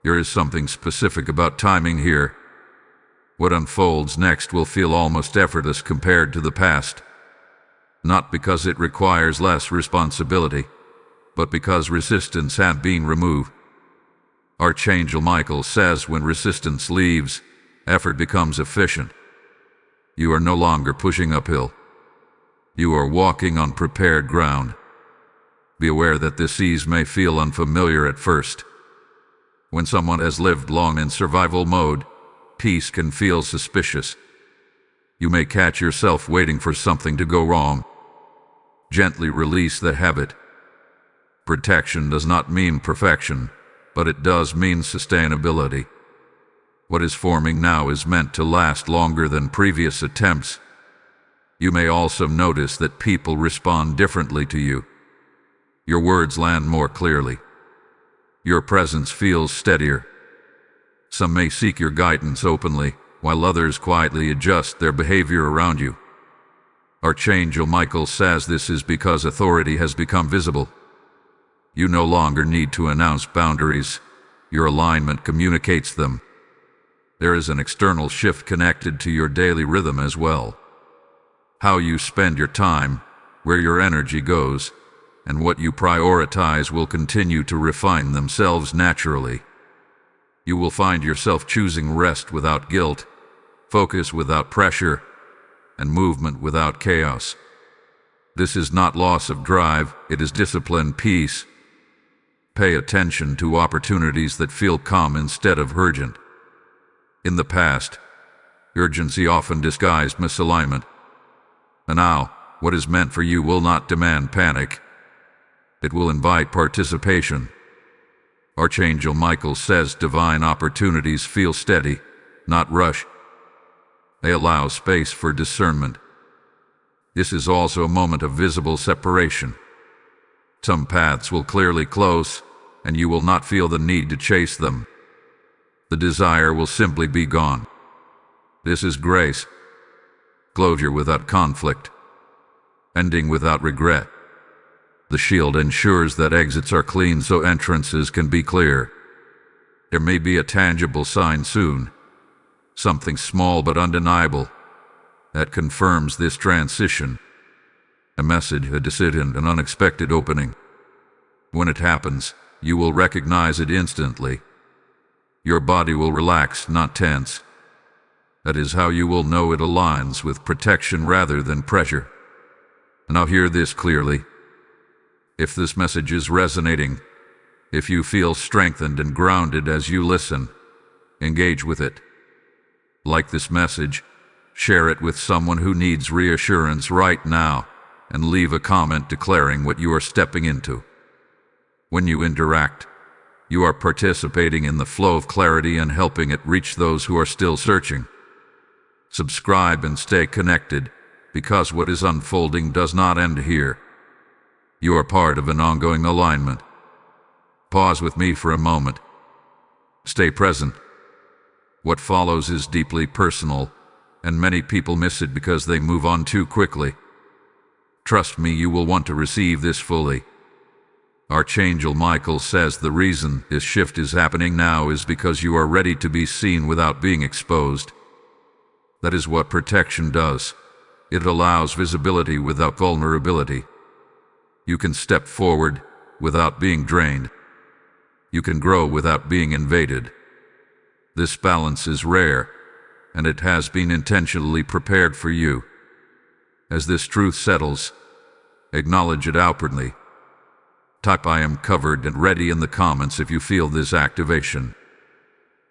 There is something specific about timing here. What unfolds next will feel almost effortless compared to the past, not because it requires less responsibility, but because resistance had been removed. Archangel Michael says when resistance leaves, effort becomes efficient. You are no longer pushing uphill. You are walking on prepared ground. Be aware that this ease may feel unfamiliar at first. When someone has lived long in survival mode, peace can feel suspicious. You may catch yourself waiting for something to go wrong. Gently release the habit. Protection does not mean perfection, but it does mean sustainability. What is forming now is meant to last longer than previous attempts. You may also notice that people respond differently to you. Your words land more clearly. Your presence feels steadier. Some may seek your guidance openly, while others quietly adjust their behavior around you. Archangel Michael says this is because authority has become visible. You no longer need to announce boundaries. Your alignment communicates them. There is an external shift connected to your daily rhythm as well. How you spend your time, where your energy goes, and what you prioritize will continue to refine themselves naturally. You will find yourself choosing rest without guilt, focus without pressure, and movement without chaos. This is not loss of drive, it is disciplined peace. Pay attention to opportunities that feel calm instead of urgent. In the past, urgency often disguised misalignment. And now, what is meant for you will not demand panic. It will invite participation. Archangel Michael says divine opportunities feel steady, not rush. They allow space for discernment. This is also a moment of visible separation. Some paths will clearly close, and you will not feel the need to chase them. The desire will simply be gone. This is grace. Closure without conflict. Ending without regret. The shield ensures that exits are clean so entrances can be clear. There may be a tangible sign soon, something small but undeniable, that confirms this transition. A message, a decision, an unexpected opening. When it happens, you will recognize it instantly. Your body will relax, not tense. That is how you will know it aligns with protection rather than pressure. Now hear this clearly. If this message is resonating, if you feel strengthened and grounded as you listen, engage with it. Like this message, share it with someone who needs reassurance right now, and leave a comment declaring what you are stepping into. When you interact, you are participating in the flow of clarity and helping it reach those who are still searching. Subscribe and stay connected, because what is unfolding does not end here. You are part of an ongoing alignment. Pause with me for a moment. Stay present. What follows is deeply personal, and many people miss it because they move on too quickly. Trust me, you will want to receive this fully. Archangel Michael says the reason this shift is happening now is because you are ready to be seen without being exposed. That is what protection does. It allows visibility without vulnerability. You can step forward without being drained. You can grow without being invaded. This balance is rare, and it has been intentionally prepared for you. As this truth settles, acknowledge it outwardly. Type "I am covered" and ready in the comments if you feel this activation.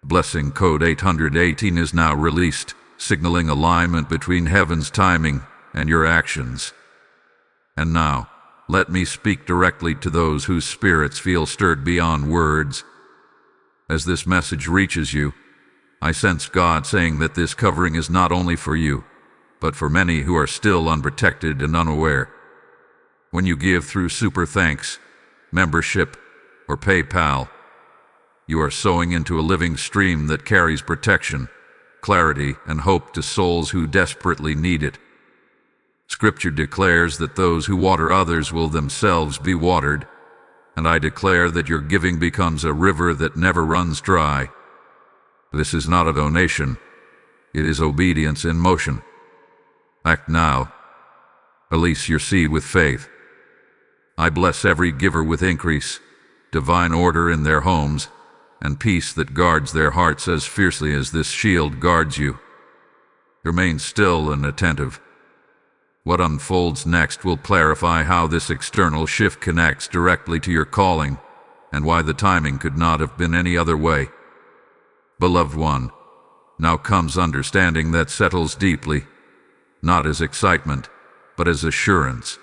Blessing code 818 is now released, signaling alignment between heaven's timing and your actions. And now, let me speak directly to those whose spirits feel stirred beyond words. As this message reaches you, I sense God saying that this covering is not only for you, but for many who are still unprotected and unaware. When you give through Super Thanks, membership, or PayPal, you are sowing into a living stream that carries protection, clarity, and hope to souls who desperately need it. Scripture declares that those who water others will themselves be watered, and I declare that your giving becomes a river that never runs dry. This is not a donation, it is obedience in motion. Act now. Release your seed with faith. I bless every giver with increase, divine order in their homes, and peace that guards their hearts as fiercely as this shield guards you. Remain still and attentive. What unfolds next will clarify how this external shift connects directly to your calling, and why the timing could not have been any other way. Beloved one, now comes understanding that settles deeply, not as excitement, but as assurance.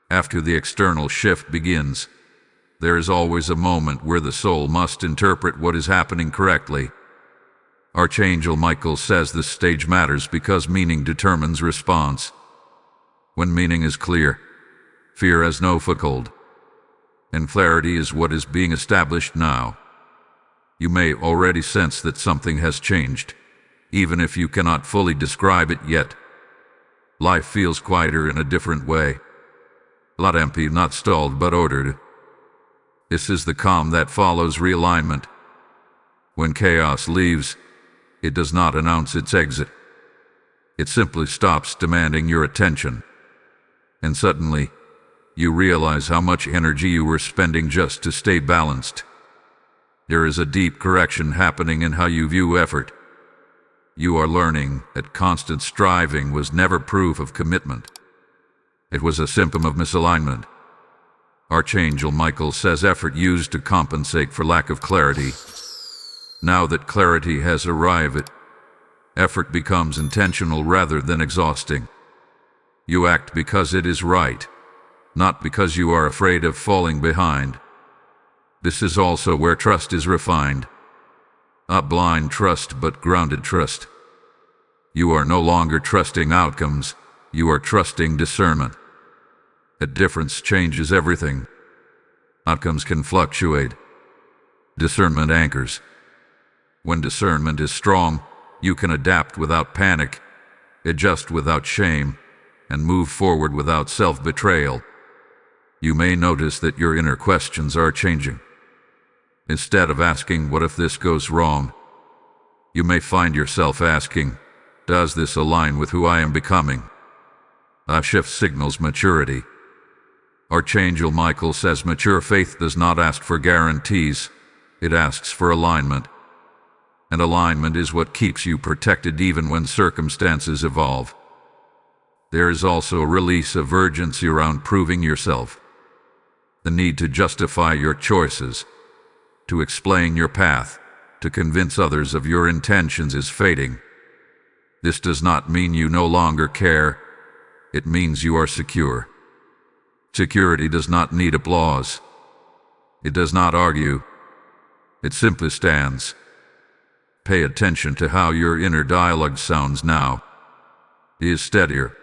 After the external shift begins, there is always a moment where the soul must interpret what is happening correctly. Archangel Michael says this stage matters because meaning determines response. When meaning is clear, fear has no foothold, and clarity is what is being established now. You may already sense that something has changed. even if you cannot fully describe it yet. Life feels quieter in a different way. Not empty, not stalled, but ordered. This is the calm that follows realignment. When chaos leaves, it does not announce its exit. It simply stops demanding your attention. And suddenly, you realize how much energy you were spending just to stay balanced. There is a deep correction happening in how you view effort. You are learning that constant striving was never proof of commitment. It was a symptom of misalignment. Archangel Michael says effort used to compensate for lack of clarity. Now that clarity has arrived, effort becomes intentional rather than exhausting. You act because it is right, not because you are afraid of falling behind. This is also where trust is refined. Not blind trust, but grounded trust. You are no longer trusting outcomes, you are trusting discernment. That difference changes everything. Outcomes can fluctuate. Discernment anchors. When discernment is strong, you can adapt without panic, adjust without shame, and move forward without self-betrayal. You may notice that your inner questions are changing. Instead of asking, "What if this goes wrong?" you may find yourself asking, "Does this align with who I am becoming?" A shift signals maturity. Archangel Michael says mature faith does not ask for guarantees, it asks for alignment. And alignment is what keeps you protected even when circumstances evolve. There is also a release of urgency around proving yourself. The need to justify your choices, to explain your path, to convince others of your intentions is fading. This does not mean you no longer care. It means you are secure. Security does not need applause. It does not argue. It simply stands. Pay attention to how your inner dialogue sounds now. It is steadier,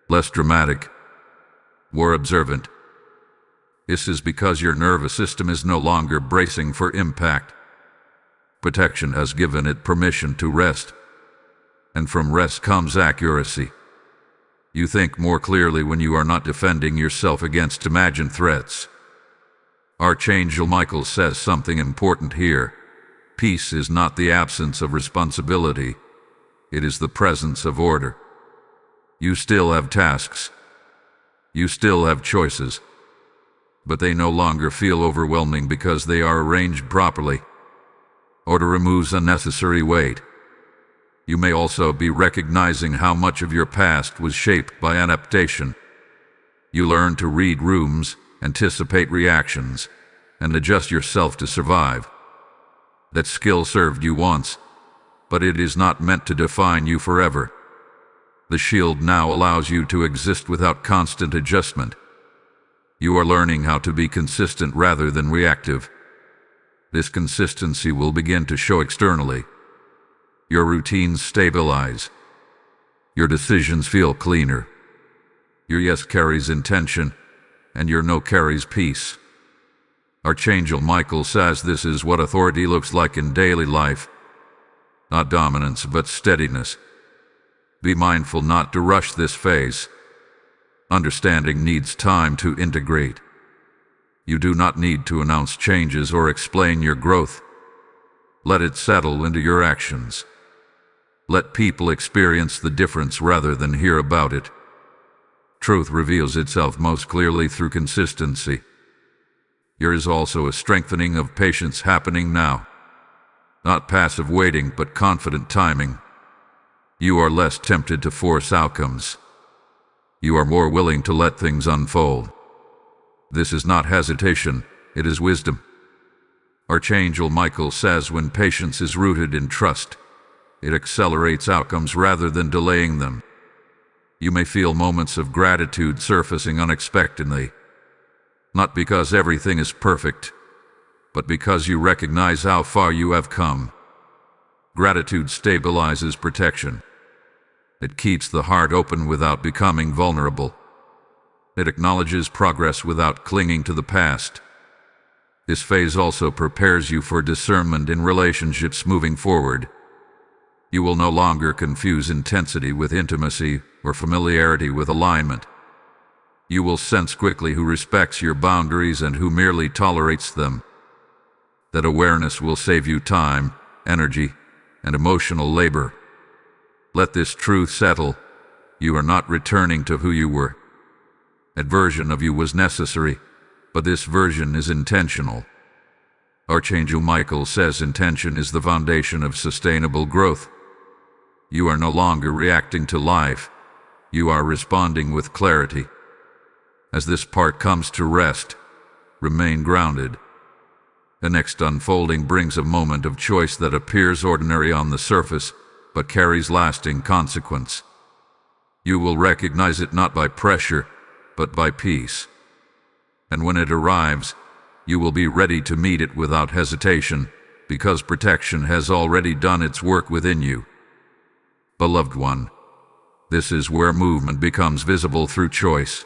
less dramatic, more observant. This is because your nervous system is no longer bracing for impact. Protection has given it permission to rest. And from rest comes accuracy. You think more clearly when you are not defending yourself against imagined threats. Archangel Michael says something important here. Peace is not the absence of responsibility. It is the presence of order. You still have tasks. You still have choices. But they no longer feel overwhelming because they are arranged properly. Order removes unnecessary weight. You may also be recognizing how much of your past was shaped by adaptation. You learn to read rooms, anticipate reactions, and adjust yourself to survive. That skill served you once, but it is not meant to define you forever. The shield now allows you to exist without constant adjustment. You are learning how to be consistent rather than reactive. This consistency will begin to show externally. Your routines stabilize. Your decisions feel cleaner. Your yes carries intention, and your no carries peace. Archangel Michael says this is what authority looks like in daily life. Not dominance, but steadiness. Be mindful not to rush this phase. Understanding needs time to integrate. You do not need to announce changes or explain your growth. Let it settle into your actions. Let people experience the difference rather than hear about it. Truth reveals itself most clearly through consistency. There is also a strengthening of patience happening now. Not passive waiting, but confident timing. You are less tempted to force outcomes. You are more willing to let things unfold. This is not hesitation, it is wisdom. Archangel Michael says when patience is rooted in trust, it accelerates outcomes rather than delaying them. You may feel moments of gratitude surfacing unexpectedly. Not because everything is perfect, but because you recognize how far you have come. Gratitude stabilizes protection. It keeps the heart open without becoming vulnerable. It acknowledges progress without clinging to the past. This phase also prepares you for discernment in relationships moving forward. You will no longer confuse intensity with intimacy or familiarity with alignment. You will sense quickly who respects your boundaries and who merely tolerates them. That awareness will save you time, energy, and emotional labor. Let this truth settle. You are not returning to who you were. That version of you was necessary, but this version is intentional. Archangel Michael says intention is the foundation of sustainable growth. You are no longer reacting to life. You are responding with clarity. As this part comes to rest, remain grounded. The next unfolding brings a moment of choice that appears ordinary on the surface, but carries lasting consequence. You will recognize it not by pressure, but by peace. And when it arrives, you will be ready to meet it without hesitation, because protection has already done its work within you. Beloved one, this is where movement becomes visible through choice.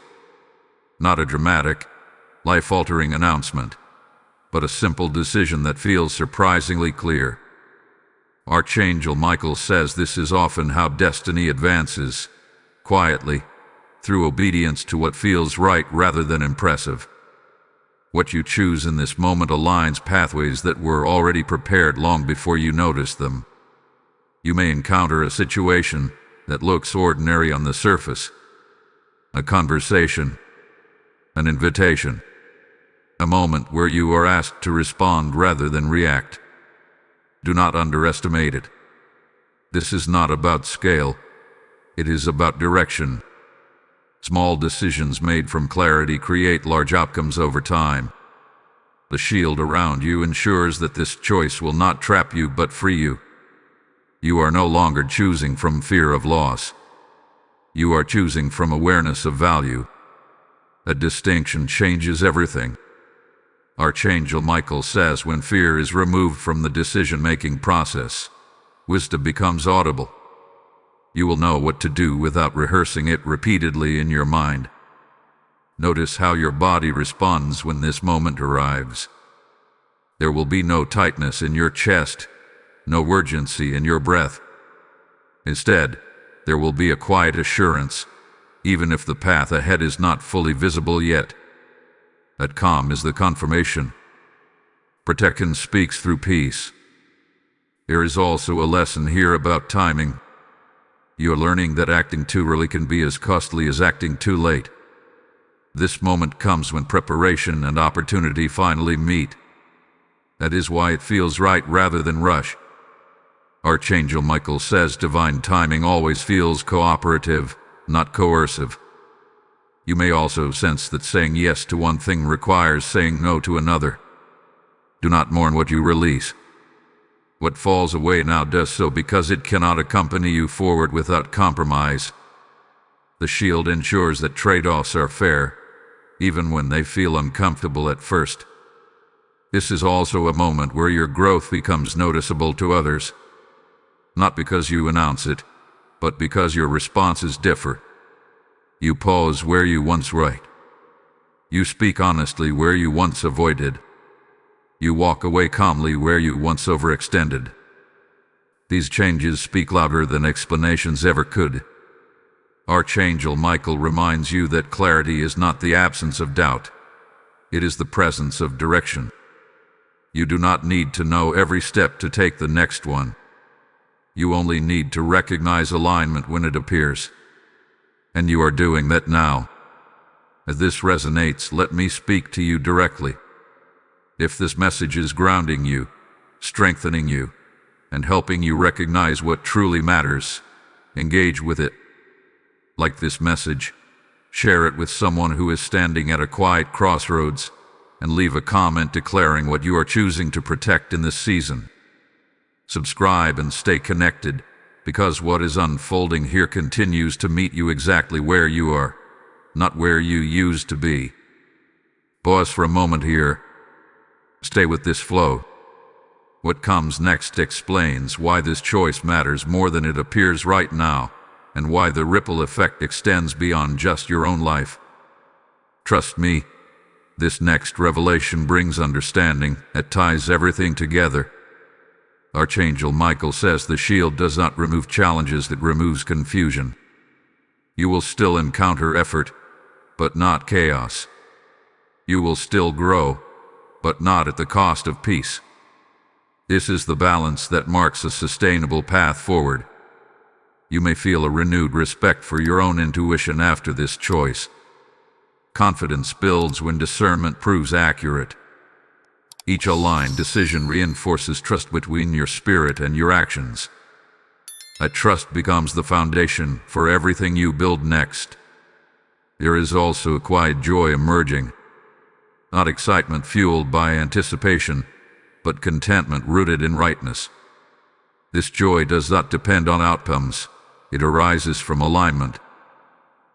Not a dramatic, life-altering announcement, but a simple decision that feels surprisingly clear. Archangel Michael says this is often how destiny advances, quietly, through obedience to what feels right rather than impressive. What you choose in this moment aligns pathways that were already prepared long before you noticed them. You may encounter a situation that looks ordinary on the surface, a conversation, an invitation, a moment where you are asked to respond rather than react. Do not underestimate it. This is not about scale. It is about direction. Small decisions made from clarity create large outcomes over time. The shield around you ensures that this choice will not trap you but free you. You are no longer choosing from fear of loss. You are choosing from awareness of value. That distinction changes everything. Archangel Michael says when fear is removed from the decision-making process, wisdom becomes audible. You will know what to do without rehearsing it repeatedly in your mind. Notice how your body responds when this moment arrives. There will be no tightness in your chest, no urgency in your breath. Instead, there will be a quiet assurance, even if the path ahead is not fully visible yet. That calm is the confirmation. Protection speaks through peace. There is also a lesson here about timing. You are learning that acting too early can be as costly as acting too late. This moment comes when preparation and opportunity finally meet. That is why it feels right rather than rush. Archangel Michael says divine timing always feels cooperative, not coercive. You may also sense that saying yes to one thing requires saying no to another. Do not mourn what you release. What falls away now does so because it cannot accompany you forward without compromise. The shield ensures that trade-offs are fair, even when they feel uncomfortable at first. This is also a moment where your growth becomes noticeable to others. Not because you announce it, but because your responses differ. You pause where you once write. You speak honestly where you once avoided. You walk away calmly where you once overextended. These changes speak louder than explanations ever could. Archangel Michael reminds you that clarity is not the absence of doubt. It is the presence of direction. You do not need to know every step to take the next one. You only need to recognize alignment when it appears. And you are doing that now. As this resonates, let me speak to you directly. If this message is grounding you, strengthening you, and helping you recognize what truly matters, engage with it. Like this message, share it with someone who is standing at a quiet crossroads, and leave a comment declaring what you are choosing to protect in this season. Subscribe and stay connected, because what is unfolding here continues to meet you exactly where you are, not where you used to be. Pause for a moment here. Stay with this flow. What comes next explains why this choice matters more than it appears right now, and why the ripple effect extends beyond just your own life. Trust me, this next revelation brings understanding that ties everything together. Archangel Michael says the shield does not remove challenges, it removes confusion. You will still encounter effort, but not chaos. You will still grow, but not at the cost of peace. This is the balance that marks a sustainable path forward. You may feel a renewed respect for your own intuition after this choice. Confidence builds when discernment proves accurate. Each aligned decision reinforces trust between your spirit and your actions. That trust becomes the foundation for everything you build next. There is also a quiet joy emerging, not excitement fueled by anticipation, but contentment rooted in rightness. This joy does not depend on outcomes, it arises from alignment.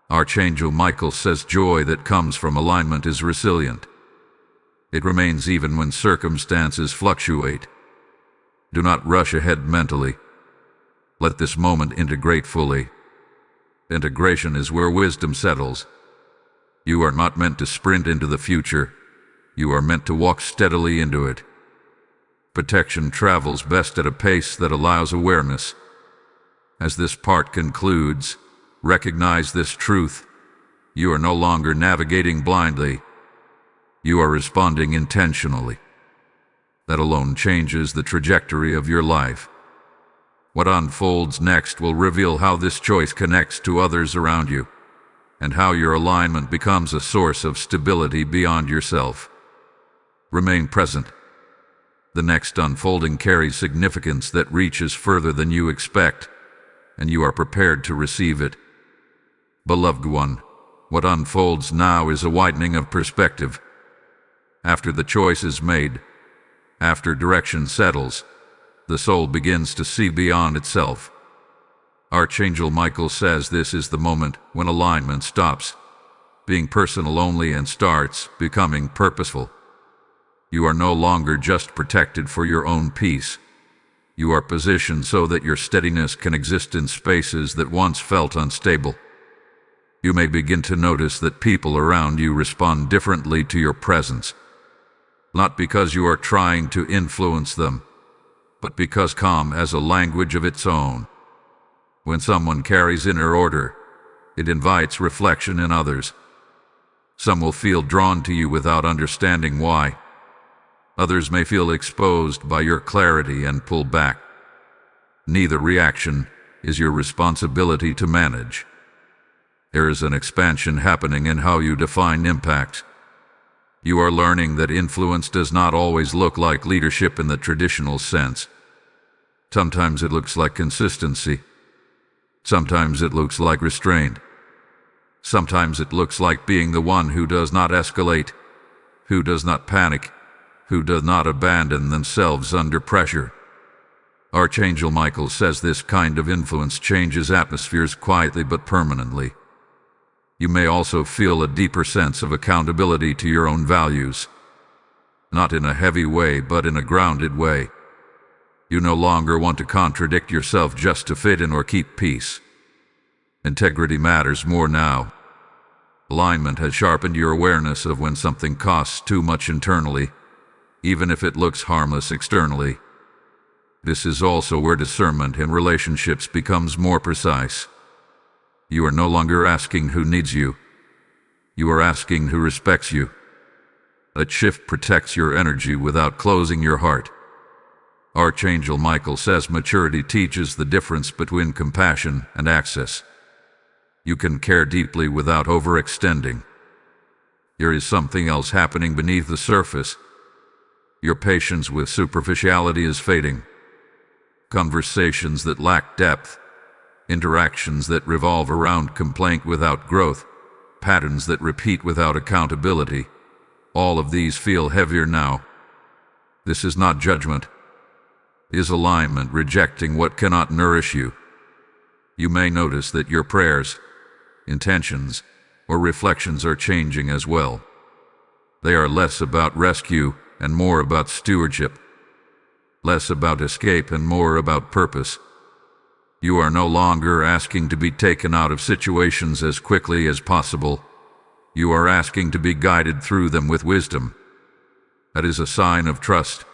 Archangel Michael says joy that comes from alignment is resilient. It remains even when circumstances fluctuate. Do not rush ahead mentally. Let this moment integrate fully. Integration is where wisdom settles. You are not meant to sprint into the future. You are meant to walk steadily into it. Protection travels best at a pace that allows awareness. As this part concludes, recognize this truth. You are no longer navigating blindly. You are responding intentionally. That alone changes the trajectory of your life. What unfolds next will reveal how this choice connects to others around you, and how your alignment becomes a source of stability beyond yourself. Remain present. The next unfolding carries significance that reaches further than you expect, and you are prepared to receive it. Beloved one, what unfolds now is a widening of perspective. After the choice is made, after direction settles, the soul begins to see beyond itself. Archangel Michael says this is the moment when alignment stops being personal only and starts becoming purposeful. You are no longer just protected for your own peace. You are positioned so that your steadiness can exist in spaces that once felt unstable. You may begin to notice that people around you respond differently to your presence, not because you are trying to influence them, but because calm has a language of its own. When someone carries inner order, it invites reflection in others. Some will feel drawn to you without understanding why. Others may feel exposed by your clarity and pull back. Neither reaction is your responsibility to manage. There is an expansion happening in how you define impact. You are learning that influence does not always look like leadership in the traditional sense. Sometimes it looks like consistency. Sometimes it looks like restraint. Sometimes it looks like being the one who does not escalate, who does not panic, who does not abandon themselves under pressure. Archangel Michael says this kind of influence changes atmospheres quietly but permanently. You may also feel a deeper sense of accountability to your own values. Not in a heavy way, but in a grounded way. You no longer want to contradict yourself just to fit in or keep peace. Integrity matters more now. Alignment has sharpened your awareness of when something costs too much internally, even if it looks harmless externally. This is also where discernment in relationships becomes more precise. You are no longer asking who needs you. You are asking who respects you. That shift protects your energy without closing your heart. Archangel Michael says maturity teaches the difference between compassion and access. You can care deeply without overextending. There is something else happening beneath the surface. Your patience with superficiality is fading. Conversations that lack depth, interactions that revolve around complaint without growth, patterns that repeat without accountability, all of these feel heavier now. This is not judgment. It is alignment rejecting what cannot nourish you. You may notice that your prayers, intentions, or reflections are changing as well. They are less about rescue and more about stewardship. Less about escape and more about purpose. You are no longer asking to be taken out of situations as quickly as possible. You are asking to be guided through them with wisdom. That is a sign of trust.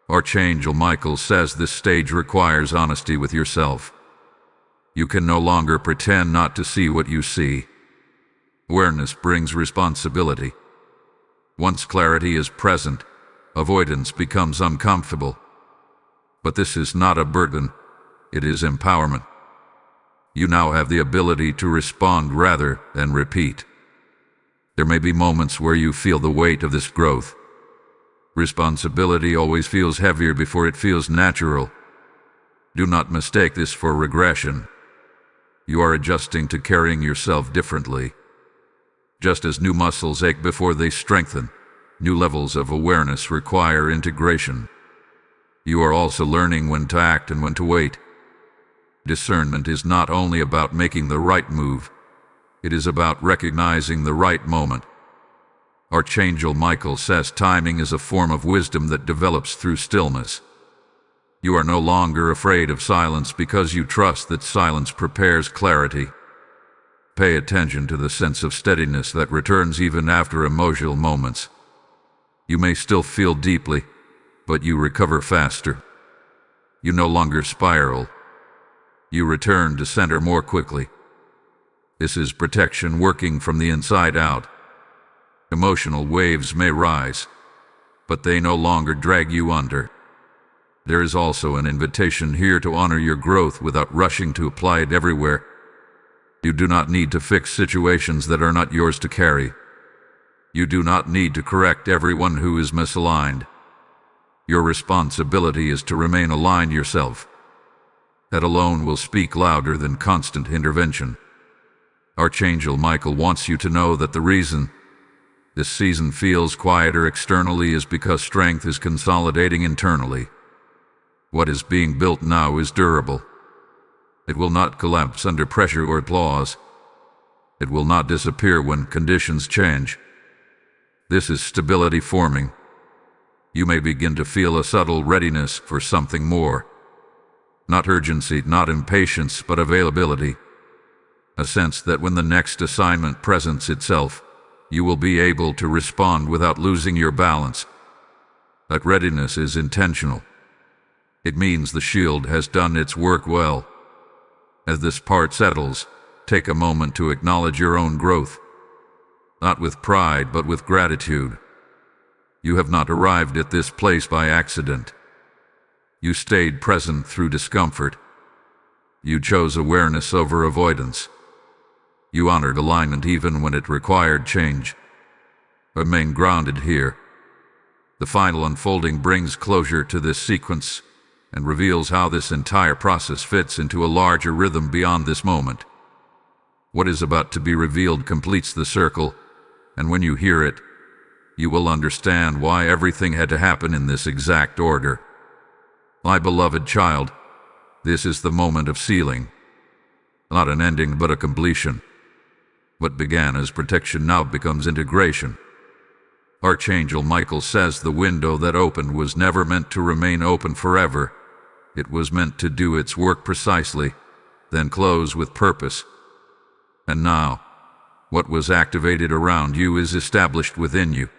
Archangel Michael says this stage requires honesty with yourself. You can no longer pretend not to see what you see. Awareness brings responsibility. Once clarity is present, avoidance becomes uncomfortable. But this is not a burden, it is empowerment. You now have the ability to respond rather than repeat. There may be moments where you feel the weight of this growth. Responsibility always feels heavier before it feels natural. Do not mistake this for regression. You are adjusting to carrying yourself differently. Just as new muscles ache before they strengthen, new levels of awareness require integration. You are also learning when to act and when to wait. Discernment is not only about making the right move, it is about recognizing the right moment. Archangel Michael says timing is a form of wisdom that develops through stillness. You are no longer afraid of silence because you trust that silence prepares clarity. Pay attention to the sense of steadiness that returns even after emotional moments. You may still feel deeply, but you recover faster. You no longer spiral. You return to center more quickly. This is protection working from the inside out. Emotional waves may rise, but they no longer drag you under. There is also an invitation here to honor your growth without rushing to apply it everywhere. You do not need to fix situations that are not yours to carry. You do not need to correct everyone who is misaligned. Your responsibility is to remain aligned yourself. That alone will speak louder than constant intervention. Archangel Michael wants you to know that the reason this season feels quieter externally is because strength is consolidating internally. What is being built now is durable. It will not collapse under pressure or applause. It will not disappear when conditions change. This is stability forming. You may begin to feel a subtle readiness for something more. Not urgency, not impatience, but availability. A sense that when the next assignment presents itself, you will be able to respond without losing your balance. That readiness is intentional. It means the shield has done its work well. As this part settles, take a moment to acknowledge your own growth. Not with pride, but with gratitude. You have not arrived at this place by accident. You stayed present through discomfort. You chose awareness over avoidance. You honored alignment even when it required change. Remain grounded here. The final unfolding brings closure to this sequence and reveals how this entire process fits into a larger rhythm beyond this moment. What is about to be revealed completes the circle, and when you hear it, you will understand why everything had to happen in this exact order. My beloved child, this is the moment of sealing. Not an ending, but a completion. What began as protection now becomes integration. Archangel Michael says the window that opened was never meant to remain open forever. It was meant to do its work precisely, then close with purpose. And now, what was activated around you is established within you.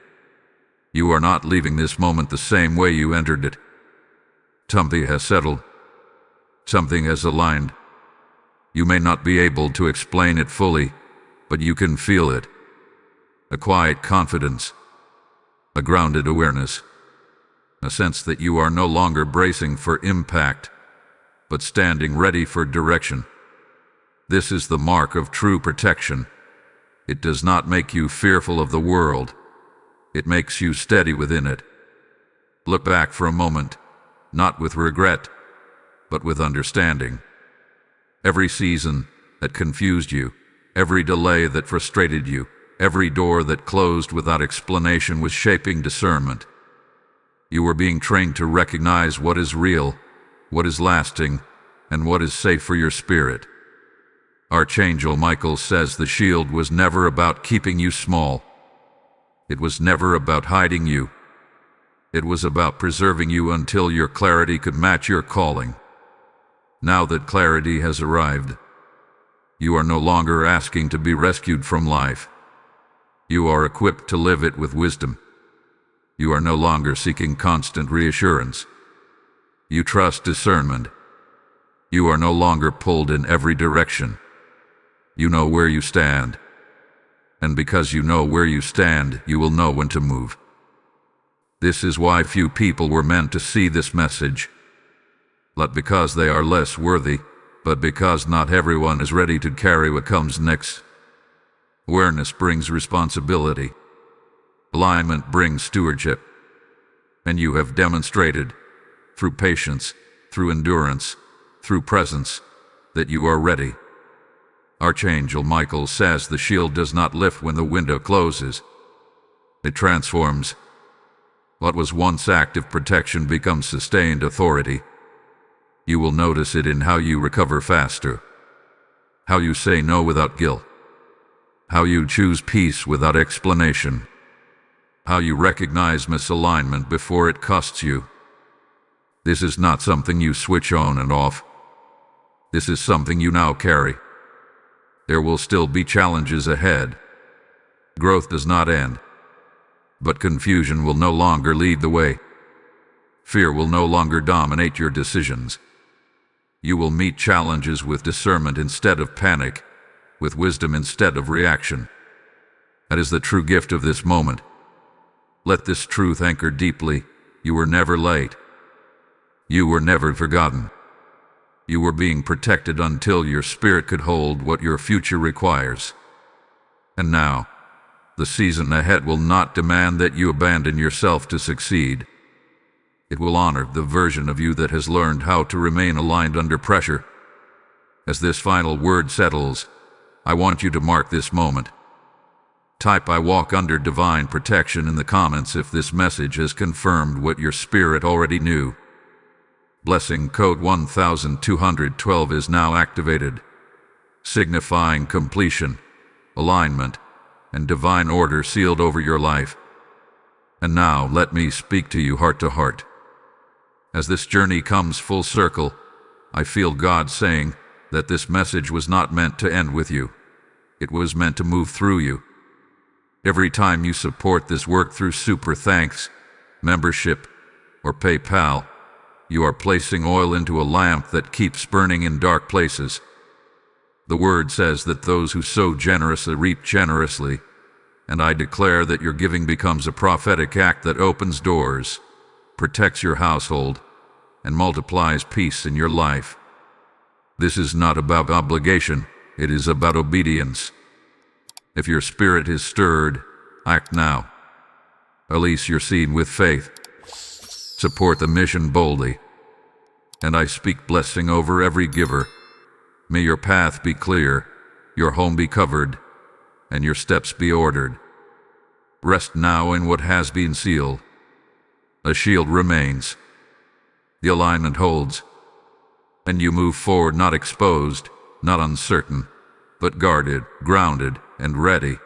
You are not leaving this moment the same way you entered it. Something has settled. Something has aligned. You may not be able to explain it fully, but you can feel it. A quiet confidence. A grounded awareness. A sense that you are no longer bracing for impact, but standing ready for direction. This is the mark of true protection. It does not make you fearful of the world. It makes you steady within it. Look back for a moment, not with regret, but with understanding. Every season that confused you, every delay that frustrated you, every door that closed without explanation was shaping discernment. You were being trained to recognize what is real, what is lasting, and what is safe for your spirit. Archangel Michael says the shield was never about keeping you small. It was never about hiding you. It was about preserving you until your clarity could match your calling. Now that clarity has arrived, you are no longer asking to be rescued from life. You are equipped to live it with wisdom. You are no longer seeking constant reassurance. You trust discernment. You are no longer pulled in every direction. You know where you stand. And because you know where you stand, you will know when to move. This is why few people were meant to see this message. Not because they are less worthy, but because not everyone is ready to carry what comes next. Awareness brings responsibility. Alignment brings stewardship. And you have demonstrated, through patience, through endurance, through presence, that you are ready. Archangel Michael says the shield does not lift when the window closes. It transforms. What was once active protection becomes sustained authority. You will notice it in how you recover faster, how you say no without guilt, how you choose peace without explanation, how you recognize misalignment before it costs you. This is not something you switch on and off. This is something you now carry. There will still be challenges ahead. Growth does not end. But confusion will no longer lead the way. Fear will no longer dominate your decisions. You will meet challenges with discernment instead of panic, with wisdom instead of reaction. That is the true gift of this moment. Let this truth anchor deeply. You were never late. You were never forgotten. You were being protected until your spirit could hold what your future requires. And now, the season ahead will not demand that you abandon yourself to succeed. It will honor the version of you that has learned how to remain aligned under pressure. As this final word settles, I want you to mark this moment. Type "I walk under divine protection" in the comments if this message has confirmed what your spirit already knew. Blessing code 1212 is now activated, signifying completion, alignment, and divine order sealed over your life. And now let me speak to you heart to heart. As this journey comes full circle, I feel God saying that this message was not meant to end with you. It was meant to move through you. Every time you support this work through Super Thanks, membership, or PayPal, you are placing oil into a lamp that keeps burning in dark places. The word says that those who sow generously reap generously, and I declare that your giving becomes a prophetic act that opens doors, protects your household, and multiplies peace in your life. This is not about obligation, it is about obedience. If your spirit is stirred, act now. Release your seed with faith. Support the mission boldly. And I speak blessing over every giver. May your path be clear, your home be covered, and your steps be ordered. Rest now in what has been sealed. A shield remains. The alignment holds. And you move forward not exposed, not uncertain, but guarded, grounded, and ready.